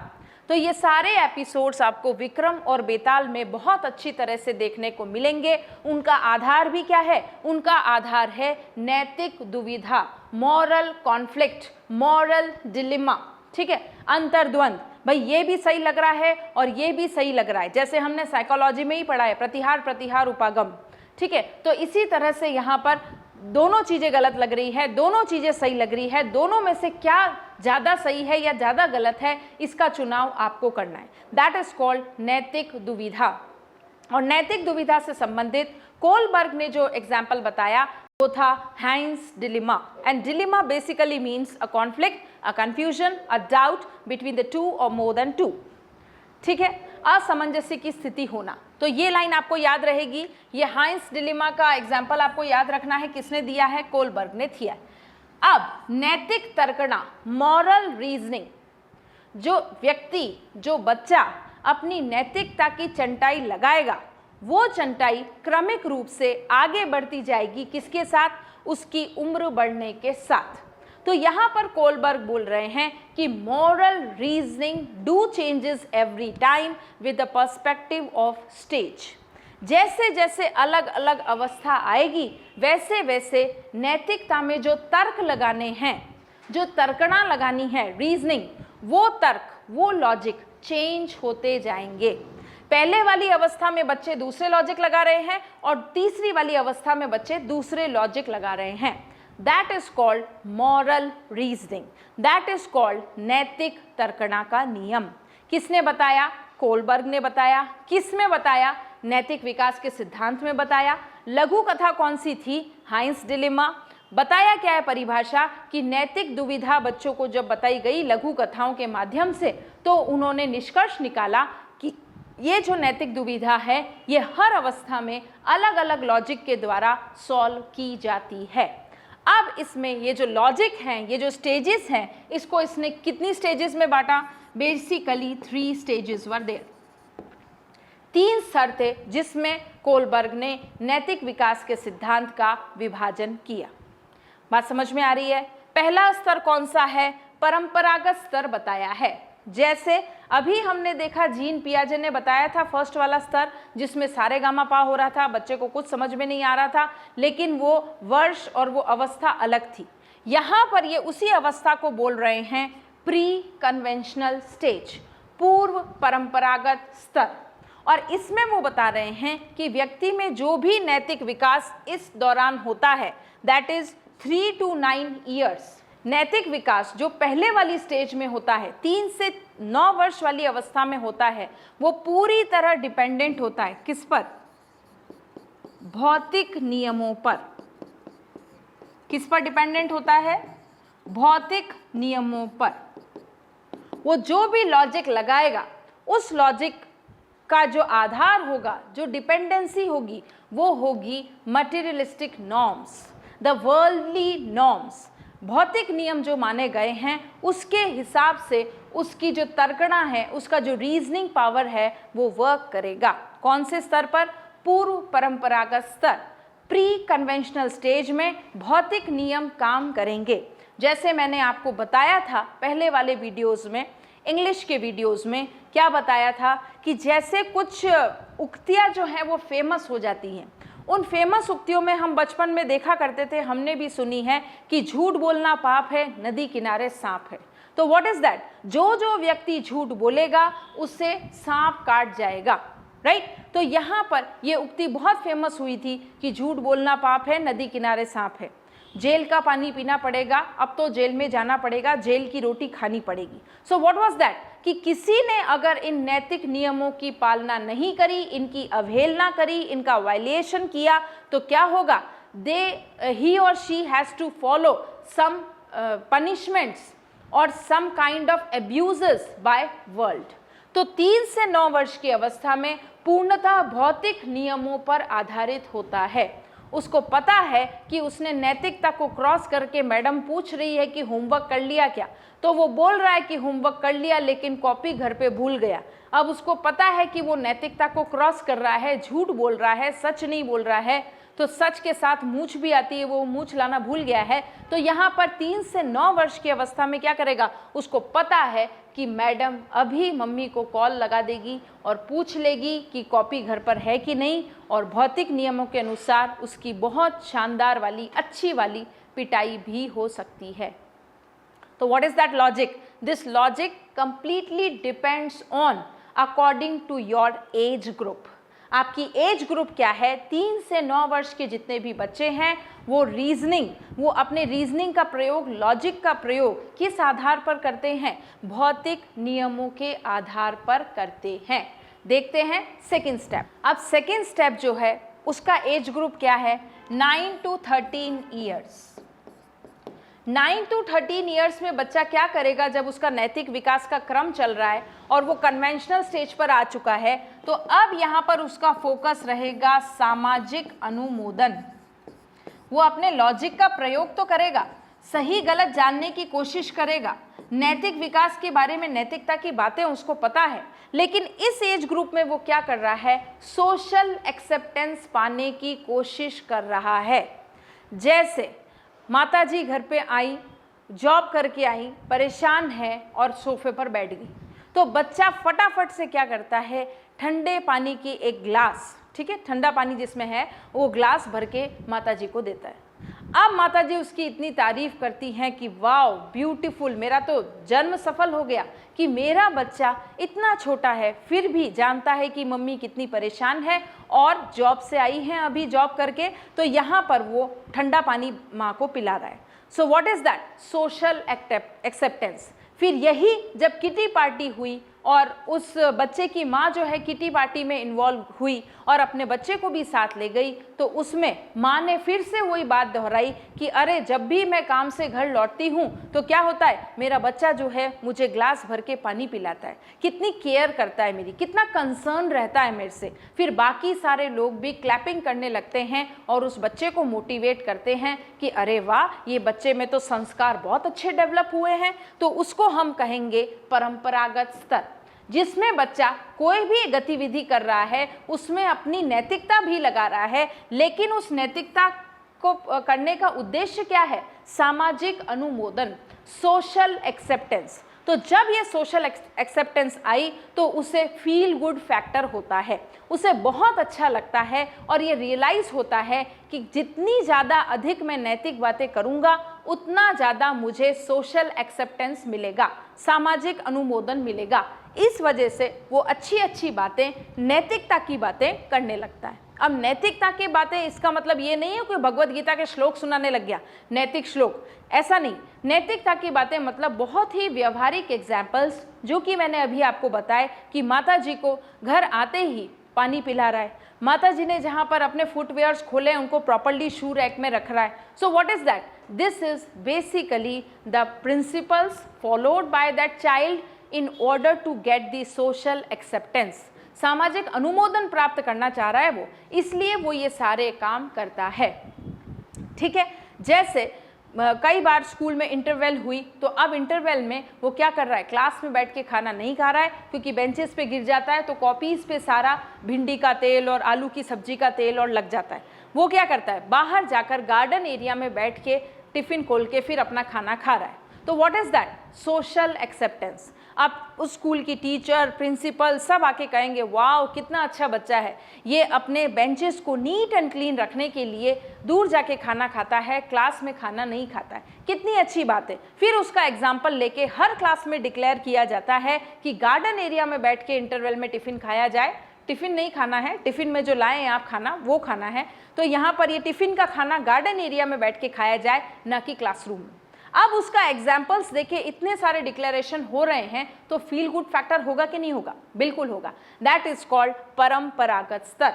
तो ये सारे एपिसोड्स आपको विक्रम और बेताल में बहुत अच्छी तरह से देखने को मिलेंगे। उनका आधार भी क्या है, उनका आधार है नैतिक दुविधा, मॉरल कॉन्फ्लिक्ट, मॉरल डिलेमा। ठीक है, अंतर्द्वंद, भाई ये भी सही लग रहा है और ये भी सही लग रहा है, जैसे हमने साइकोलॉजी में ही पढ़ा है, प्रतिहार प्रतिहार उपागम। ठीक है, तो इसी तरह से यहाँ पर दोनों चीज़ें गलत लग रही है, दोनों चीज़ें सही लग रही है, दोनों में से क्या ज़्यादा सही है या ज़्यादा गलत है, इसका चुनाव आपको करना है। दैट इज कॉल्ड नैतिक दुविधा। और नैतिक दुविधा से संबंधित कोलबर्ग ने जो एग्जाम्पल बताया वो था Heinz dilemma, and dilemma basically means a conflict, a confusion, a doubt between the two or more then to. ठीक है, असमंजस्य की स्थिति होना। तो ये लाइन आपको याद रहेगी। ये हाइंस डिलेमा का एग्जाम्पल आपको याद रखना है, किसने दिया है, कोलबर्ग ने दिया है। अब नैतिक तर्कना, मॉरल रीजनिंग, जो व्यक्ति, जो बच्चा अपनी नैतिकता की चंटाई लगाएगा, वो चंटाई क्रमिक रूप से आगे बढ़ती जाएगी, किसके साथ, उसकी उम्र बढ़ने के साथ। तो यहाँ पर कोलबर्ग बोल रहे हैं कि moral reasoning do changes every time with the perspective of stage. जैसे जैसे अलग अलग अवस्था आएगी वैसे वैसे नैतिकता में जो तर्क लगाने हैं, जो तर्कना लगानी है, रीजनिंग, वो तर्क, वो लॉजिक चेंज होते जाएंगे। पहले वाली अवस्था में बच्चे दूसरे लॉजिक लगा रहे हैं और तीसरी वाली अवस्था में बच्चे दूसरे लॉजिक लगा रहे हैं। That is called moral reasoning, that is called नैतिक तर्कना का नियम। किसने बताया, कोलबर्ग ने बताया। किस में बताया, नैतिक विकास के सिद्धांत में बताया। लघु कथा कौन सी थी, हाइंस डिलेमा। बताया क्या है परिभाषा कि नैतिक दुविधा बच्चों को जब बताई गई लघु कथाओं के माध्यम से, तो उन्होंने निष्कर्ष निकाला कि ये जो नैतिक दुविधा है ये हर अवस्था में अलग अलग लॉजिक के द्वारा सॉल्व की जाती है। अब इसमें ये जो लॉजिक हैं, ये जो स्टेजेस हैं, इसको इसने कितनी स्टेजेस में बांटा, बेसिकली 3 स्टेजेस वर देयर। 3 स्तर थे जिसमें कोलबर्ग ने नैतिक विकास के सिद्धांत का विभाजन किया। बात समझ में आ रही है? पहला स्तर कौन सा है? परंपरागत स्तर बताया है। जैसे अभी हमने देखा जीन पियाजे ने बताया था फर्स्ट वाला स्तर, जिसमें सारे गामा पा हो रहा था, बच्चे को कुछ समझ में नहीं आ रहा था, लेकिन वो वर्ष और वो अवस्था अलग थी। यहाँ पर ये उसी अवस्था को बोल रहे हैं प्री कन्वेंशनल स्टेज, पूर्व परंपरागत स्तर। और इसमें वो बता रहे हैं कि व्यक्ति में जो भी नैतिक विकास इस दौरान होता है, दैट इज 3 to 9 ईयर्स। नैतिक विकास जो पहले वाली स्टेज में होता है, 3 से 9 वर्ष वाली अवस्था में होता है, वो पूरी तरह डिपेंडेंट होता है किस पर? भौतिक नियमों पर। किस पर डिपेंडेंट होता है? भौतिक नियमों पर। वो जो भी लॉजिक लगाएगा, उस लॉजिक का जो आधार होगा, जो डिपेंडेंसी होगी, वो होगी materialistic norms, the worldly norms. भौतिक नियम जो माने गए हैं उसके हिसाब से उसकी जो तर्कणा है, उसका जो रीजनिंग पावर है, वो वर्क करेगा। कौन से स्तर पर? पूर्व परंपरागत स्तर, प्री कन्वेंशनल स्टेज में भौतिक नियम काम करेंगे। जैसे मैंने आपको बताया था पहले वाले वीडियोस में, इंग्लिश के वीडियोस में क्या बताया था कि जैसे कुछ उक्तियां जो हैं वो फेमस हो जाती हैं। उन फेमस उक्तियों में हम बचपन में देखा करते थे, हमने भी सुनी है कि झूठ बोलना पाप है, नदी किनारे सांप है। तो व्हाट इज दैट? जो जो व्यक्ति झूठ बोलेगा उससे सांप काट जाएगा, राइट? तो यहाँ पर ये उक्ति बहुत फेमस हुई थी कि झूठ बोलना पाप है, नदी किनारे सांप है। जेल का पानी पीना पड़ेगा, अब तो जेल में जाना पड़ेगा, जेल की रोटी खानी पड़ेगी। So what was that? कि किसी ने अगर इन नैतिक नियमों की पालना नहीं करी, इनकी अवहेलना करी, इनका वायलेशन किया, तो क्या होगा? He or she has to follow some punishments or some kind of abuses by world. तो 3 से 9 वर्ष की अवस्था में पूर्णतः भौतिक नियमों पर आधारित होता है। उसको पता है कि उसने नैतिकता को क्रॉस करके, मैडम पूछ रही है कि होमवर्क कर लिया क्या, तो वो बोल रहा है कि होमवर्क कर लिया लेकिन कॉपी घर पे भूल गया। अब उसको पता है कि वो नैतिकता को क्रॉस कर रहा है, झूठ बोल रहा है, सच नहीं बोल रहा है, तो सच के साथ मूछ भी आती है, वो मूछ लाना भूल गया है। तो यहाँ पर 3 से 9 वर्ष की अवस्था में क्या करेगा? उसको पता है कि मैडम अभी मम्मी को कॉल लगा देगी और पूछ लेगी कि कॉपी घर पर है कि नहीं, और भौतिक नियमों के अनुसार उसकी बहुत शानदार वाली, अच्छी वाली पिटाई भी हो सकती है। तो what is that logic? This logic completely depends on according to your age group. आपकी एज ग्रुप क्या है? 3 से 9 वर्ष के जितने भी बच्चे हैं वो रीजनिंग, वो अपने रीजनिंग का प्रयोग, लॉजिक का प्रयोग किस आधार पर करते हैं? भौतिक नियमों के आधार पर करते हैं। देखते हैं सेकंड स्टेप। अब सेकंड स्टेप जो है उसका एज ग्रुप क्या है? 9 to 13 ईयर्स। 9 to 13 ईयर्स में बच्चा क्या करेगा? जब उसका नैतिक विकास का क्रम चल रहा है और वो कन्वेंशनल स्टेज पर आ चुका है, तो अब यहाँ पर उसका फोकस रहेगा सामाजिक अनुमोदन। वो अपने लॉजिक का प्रयोग तो करेगा, सही गलत जानने की कोशिश करेगा, नैतिक विकास के बारे में, नैतिकता की बातें उसको पता है, लेकिन इस एज ग्रुप में वो क्या कर रहा है? सोशल एक्सेप्टेंस पाने की कोशिश कर रहा है। जैसे माताजी घर पे आई, जॉब करके आई, परेशान है और सोफे पर बैठ गई, तो बच्चा फटाफट से क्या करता है? ठंडे पानी की एक ग्लास, ठीक है, ठंडा पानी जिसमें है, वो ग्लास भर के माताजी को देता है। अब माताजी उसकी इतनी तारीफ करती हैं कि वाओ ब्यूटीफुल, मेरा तो जन्म सफल हो गया कि मेरा बच्चा इतना छोटा है फिर भी जानता है कि मम्मी कितनी परेशान है और जॉब से आई हैं अभी जॉब करके, तो यहाँ पर वो ठंडा पानी माँ को पिला रहा है। So what is that? Social acceptance. फिर यही जब किटी पार्टी हुई और उस बच्चे की माँ जो है किटी पार्टी में इन्वॉल्व हुई और अपने बच्चे को भी साथ ले गई, तो उसमें माँ ने फिर से वही बात दोहराई कि अरे जब भी मैं काम से घर लौटती हूँ तो क्या होता है, मेरा बच्चा जो है मुझे ग्लास भर के पानी पिलाता है, कितनी केयर करता है मेरी, कितना कंसर्न रहता है मेरे से। फिर बाकी सारे लोग भी क्लैपिंग करने लगते हैं और उस बच्चे को मोटिवेट करते हैं कि अरे वाह, ये बच्चे में तो संस्कार बहुत अच्छे डेवलप हुए हैं। तो उसको हम कहेंगे परंपरागत स्तर, जिसमें बच्चा कोई भी गतिविधि कर रहा है उसमें अपनी नैतिकता भी लगा रहा है, लेकिन उस नैतिकता को करने का उद्देश्य क्या है, सामाजिक अनुमोदन, सोशल एक्सेप्टेंस। तो जब ये सोशल एक्सेप्टेंस आई तो उसे फील गुड फैक्टर होता है, उसे बहुत अच्छा लगता है और ये रियलाइज होता है कि जितनी ज़्यादा अधिक मैं नैतिक बातें करूँगा उतना ज़्यादा मुझे सोशल एक्सेप्टेंस मिलेगा, सामाजिक अनुमोदन मिलेगा। इस वजह से वो अच्छी अच्छी बातें, नैतिकता की बातें करने लगता है। अब नैतिकता की बातें, इसका मतलब ये नहीं है कोई भगवत गीता के श्लोक सुनाने लग गया, नैतिक श्लोक, ऐसा नहीं। नैतिकता की बातें मतलब बहुत ही व्यवहारिक एग्जाम्पल्स, जो कि मैंने अभी आपको बताए कि माता जी को घर आते ही पानी पिला रहा है, माता जी ने जहाँ पर अपने फुटवेयर्स खोले उनको प्रॉपर्ली शू रैक में रख रहा है। So what is that, this is basically the principles followed by that child in order to get the social acceptance. सामाजिक अनुमोदन प्राप्त करना चाह रहा है वो, इसलिए वो ये सारे काम करता है। ठीक है, जैसे कई बार स्कूल में इंटरवल हुई तो अब इंटरवल में वो क्या कर रहा है, क्लास में बैठ के खाना नहीं खा रहा है क्योंकि बेंचेस पे गिर जाता है तो कॉपीज़ पे सारा भिंडी का तेल और आलू की सब्जी का तेल और लग जाता है। वो क्या करता है, बाहर जाकर गार्डन एरिया में बैठ के टिफ़िन खोल के फिर अपना खाना खा रहा है। तो what is that, social acceptance. आप उस स्कूल की टीचर, प्रिंसिपल सब आके कहेंगे वाह कितना अच्छा बच्चा है, ये अपने बेंचेस को नीट एंड क्लीन रखने के लिए दूर जाके खाना खाता है, क्लास में खाना नहीं खाता है, कितनी अच्छी बात है। फिर उसका एग्जाम्पल लेके हर क्लास में डिक्लेयर किया जाता है कि गार्डन एरिया में बैठ के इंटरवल में टिफ़िन खाया जाए। टिफ़िन नहीं खाना है, टिफ़िन में जो लाए हैं आप खाना वो खाना है, तो यहाँ पर ये टिफ़िन का खाना गार्डन एरिया में बैठ के खाया जाए, ना कि क्लासरूम में। अब उसका एग्जाम्पल्स देखिए, इतने सारे डिक्लेरेशन हो रहे हैं तो फील गुड फैक्टर होगा कि नहीं होगा, बिल्कुल होगा। दैट इज कॉल्ड परंपरागत स्तर,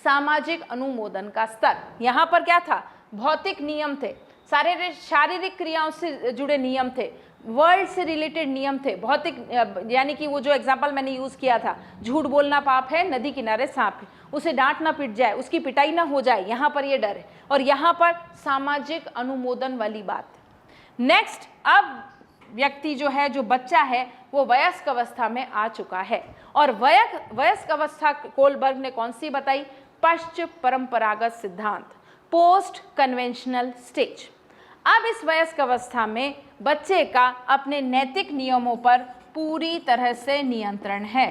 सामाजिक अनुमोदन का स्तर। यहाँ पर क्या था, भौतिक नियम थे, शारीरिक क्रियाओं से जुड़े नियम थे, वर्ल्ड से रिलेटेड नियम थे। भौतिक यानी कि वो जो एग्जाम्पल मैंने यूज़ किया था, झूठ बोलना पाप है, नदी किनारे सांप है, उसे डांट ना पिट जाए, उसकी पिटाई ना हो जाए, यहाँ पर ये डर है। और यहाँ पर सामाजिक अनुमोदन वाली बात। नेक्स्ट, अब व्यक्ति जो है, जो बच्चा है, वो वयस्क अवस्था में आ चुका है और वयस्क अवस्था कोलबर्ग ने कौन सी बताई, पश्चिम परंपरागत सिद्धांत, पोस्ट कन्वेंशनल स्टेज। अब इस वयस्क अवस्था में बच्चे का अपने नैतिक नियमों पर पूरी तरह से नियंत्रण है,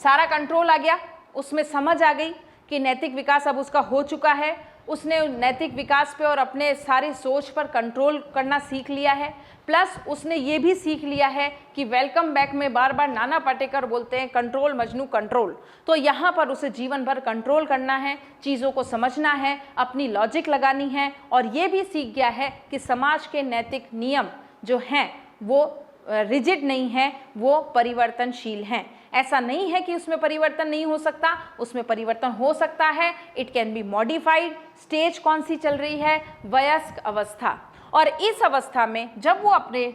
सारा कंट्रोल आ गया, उसमें समझ आ गई कि नैतिक विकास अब उसका हो चुका है, उसने नैतिक विकास पे और अपने सारी सोच पर कंट्रोल करना सीख लिया है। प्लस उसने ये भी सीख लिया है कि वेलकम बैक में बार बार नाना पाटेकर बोलते हैं कंट्रोल मजनू कंट्रोल, तो यहाँ पर उसे जीवन भर कंट्रोल करना है, चीज़ों को समझना है, अपनी लॉजिक लगानी है। और ये भी सीख गया है कि समाज के नैतिक नियम जो हैं वो रिजिड नहीं है, वो परिवर्तनशील हैं। ऐसा नहीं है कि उसमें परिवर्तन नहीं हो सकता, उसमें परिवर्तन हो सकता है, it can be modified. Stage कौन सी चल रही है, वयस्क अवस्था। और इस अवस्था में जब वो अपने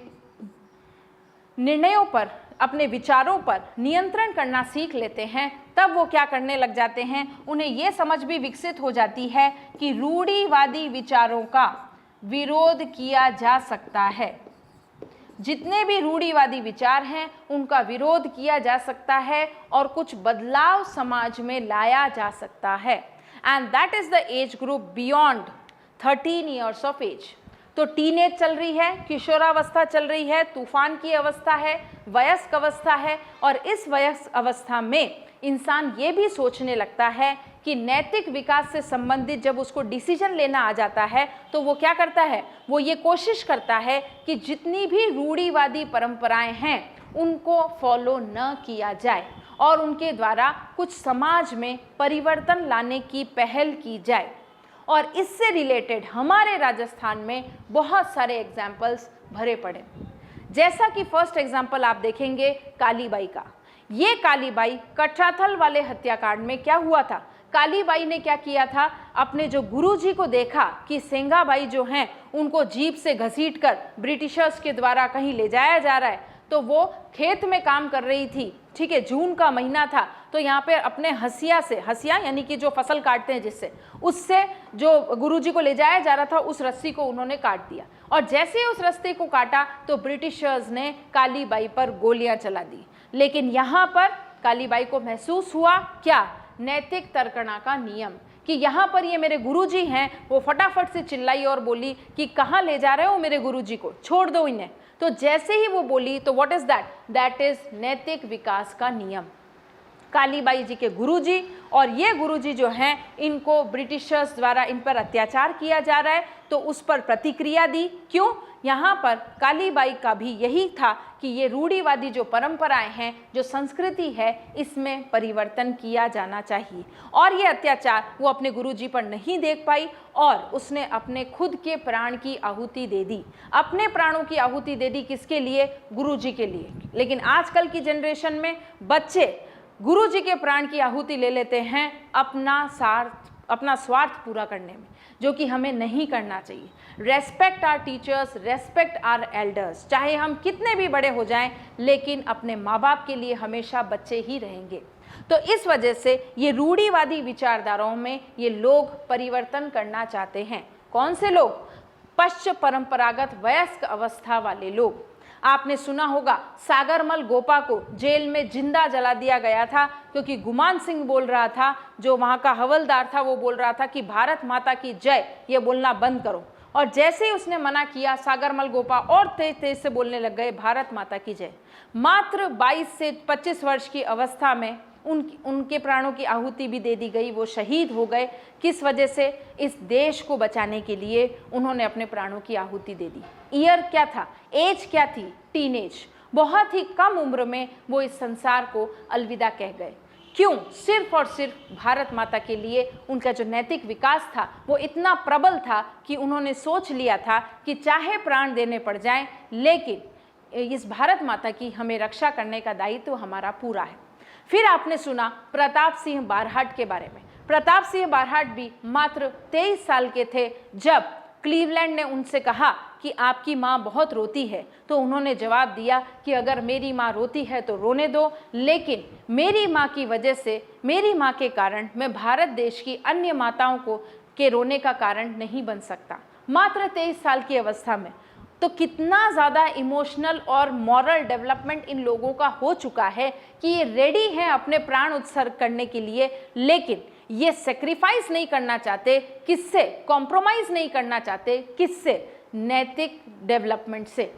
निर्णयों पर, अपने विचारों पर नियंत्रण करना सीख लेते हैं, तब वो क्या करने लग जाते हैं, उन्हें ये समझ भी विकसित हो जाती है कि रूढ़िवादी विचारों का विरोध किया जा सकता है। जितने भी रूढ़िवादी विचार हैं उनका विरोध किया जा सकता है और कुछ बदलाव समाज में लाया जा सकता है। And that is the age group beyond 13 years of age. तो टीनेज चल रही है, किशोरावस्था चल रही है, तूफान की अवस्था है, वयस्क अवस्था है। और इस वयस्क अवस्था में इंसान ये भी सोचने लगता है कि नैतिक विकास से संबंधित जब उसको डिसीजन लेना आ जाता है तो वो क्या करता है, वो ये कोशिश करता है कि जितनी भी रूढ़िवादी परंपराएं हैं उनको फॉलो न किया जाए और उनके द्वारा कुछ समाज में परिवर्तन लाने की पहल की जाए। और इससे रिलेटेड हमारे राजस्थान में बहुत सारे एग्जाम्पल्स भरे पड़े। जैसा कि फर्स्ट एग्जाम्पल आप देखेंगे कालीबाई का। ये कालीबाई कटराथल वाले हत्याकांड में क्या हुआ था, कालीबाई ने क्या किया था, अपने जो गुरुजी को देखा कि सेंगाबाई जो हैं उनको जीप से घसीटकर ब्रिटिशर्स के द्वारा कहीं ले जाया जा रहा है, तो वो खेत में काम कर रही थी, ठीक है, जून का महीना था, तो यहाँ पे अपने हसिया से, हसिया यानी कि जो फसल काटते हैं जिससे, उससे जो गुरुजी को ले जाया जा रहा था उस रस्सी को उन्होंने काट दिया। और जैसे ही उस रस्सी को काटा तो ब्रिटिशर्स ने कालीबाई पर गोलियां चला दी। लेकिन यहाँ पर कालीबाई को महसूस हुआ क्या, नैतिक तर्कणा का नियम, कि यहाँ पर ये मेरे गुरुजी हैं। वो फटाफट से चिल्लाई और बोली कि कहाँ ले जा रहे हो मेरे गुरुजी को, छोड़ दो इन्हें। तो जैसे ही वो बोली तो what is that, that is नैतिक विकास का नियम। कालीबाई जी के गुरुजी, और ये गुरुजी जो हैं इनको ब्रिटिशर्स द्वारा इन पर अत्याचार किया जा रहा है, तो उस पर प्रतिक्रिया दी। क्यों, यहाँ पर कालीबाई का भी यही था कि ये रूढ़िवादी जो परंपराएं हैं, जो संस्कृति है, इसमें परिवर्तन किया जाना चाहिए। और ये अत्याचार वो अपने गुरुजी पर नहीं देख पाई और उसने अपने खुद के प्राण की आहुति दे दी। अपने प्राणों की आहुति दे दी, किसके लिए, गुरुजी के लिए। लेकिन आजकल की जनरेशन में बच्चे गुरुजी के प्राण की आहुति ले लेते हैं अपना स्वार्थ पूरा करने में, जो कि हमें नहीं करना चाहिए। Respect our teachers, respect our elders. चाहे हम कितने भी बड़े हो जाएं, लेकिन अपने माँ बाप के लिए हमेशा बच्चे ही रहेंगे। तो इस वजह से ये रूढ़िवादी विचारधाराओं में ये लोग परिवर्तन करना चाहते हैं। कौन से लोग, पश्च परंपरागत वयस्क अवस्था वाले लोग। आपने सुना होगा सागरमल गोपा को जेल में जिंदा जला दिया गया था, क्योंकि गुमान सिंह बोल रहा था, जो वहाँ का हवलदार था, वो बोल रहा था कि भारत माता की जय, ये बोलना बंद करो। और जैसे ही उसने मना किया, सागरमल गोपा और तेज तेज से बोलने लग गए भारत माता की जय। मात्र 22 से 25 वर्ष की अवस्था में उनके प्राणों की आहुति भी दे दी गई, वो शहीद हो गए। किस वजह से, इस देश को बचाने के लिए उन्होंने अपने प्राणों की आहुति दे दी। ईयर क्या था, एज क्या थी, टीनेज। बहुत ही कम उम्र में वो इस संसार को अलविदा कह गए। क्यों, सिर्फ और सिर्फ भारत माता के लिए। उनका जो नैतिक विकास था वो इतना प्रबल था कि उन्होंने सोच लिया था कि चाहे प्राण देने पड़ जाएं, लेकिन इस भारत माता की हमें रक्षा करने का दायित्व हमारा पूरा है। फिर आपने सुना प्रताप सिंह बारहाट के बारे में। प्रताप सिंह बारहाट भी मात्र 23 साल के थे जब क्लीवलैंड ने उनसे कहा कि आपकी माँ बहुत रोती है, तो उन्होंने जवाब दिया कि अगर मेरी माँ रोती है तो रोने दो, लेकिन मेरी माँ की वजह से, मेरी माँ के कारण मैं भारत देश की अन्य माताओं के रोने का कारण नहीं बन सकता। मात्र 23 साल की अवस्था में। तो कितना ज़्यादा इमोशनल और मॉरल डेवलपमेंट इन लोगों का हो चुका है कि ये रेडी हैं अपने प्राण उत्सर्ग करने के लिए, लेकिन ये सेक्रीफाइस नहीं करना चाहते। किससे, कॉम्प्रोमाइज नहीं करना चाहते, किससे, नैतिक डेवलपमेंट से।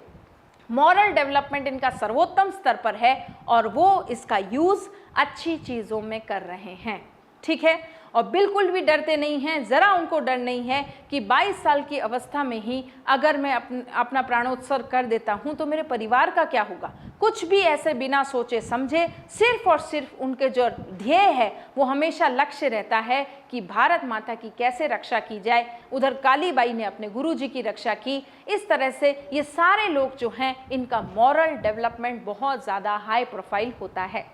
मॉरल डेवलपमेंट इनका सर्वोत्तम स्तर पर है और वो इसका यूज़ अच्छी चीज़ों में कर रहे हैं, ठीक है। और बिल्कुल भी डरते नहीं हैं, ज़रा उनको डर नहीं है कि 22 साल की अवस्था में ही अगर मैं अपना प्राणोत्सर्ग कर देता हूं तो मेरे परिवार का क्या होगा। कुछ भी ऐसे बिना सोचे समझे, सिर्फ और सिर्फ उनके जो ध्येय है वो हमेशा लक्ष्य रहता है कि भारत माता की कैसे रक्षा की जाए। उधर कालीबाई ने अपने गुरुजी की रक्षा की। इस तरह से ये सारे लोग जो हैं, इनका मॉरल डेवलपमेंट बहुत ज़्यादा हाई प्रोफाइल होता है।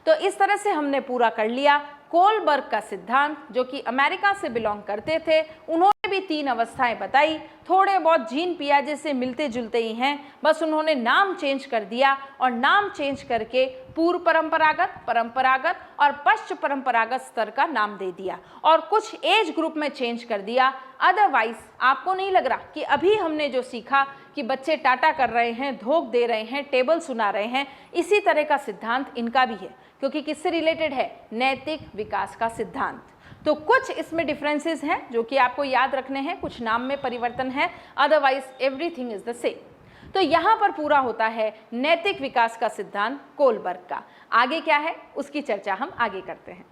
तो इस तरह से हमने पूरा कर लिया कोलबर्ग का सिद्धांत, जो कि अमेरिका से बिलोंग करते थे। उन्होंने भी 3 अवस्थाएं बताई, थोड़े बहुत जीन पियाजे से मिलते जुलते ही हैं, बस उन्होंने नाम चेंज कर दिया और नाम चेंज करके पूर्व परंपरागत, परंपरागत और पश्च परंपरागत स्तर का नाम दे दिया और कुछ एज ग्रुप में चेंज कर दिया। अदरवाइज आपको नहीं लग रहा कि अभी हमने जो सीखा कि बच्चे टाटा कर रहे हैं, धोख दे रहे हैं, टेबल सुना रहे हैं, इसी तरह का सिद्धांत इनका भी है, क्योंकि किससे रिलेटेड है, नैतिक विकास का सिद्धांत। तो कुछ इसमें डिफरेंसेस हैं जो कि आपको याद रखने हैं, कुछ नाम में परिवर्तन है, otherwise everything is the same. तो यहाँ पर पूरा होता है नैतिक विकास का सिद्धांत कोलबर्ग का। आगे क्या है उसकी चर्चा हम आगे करते हैं।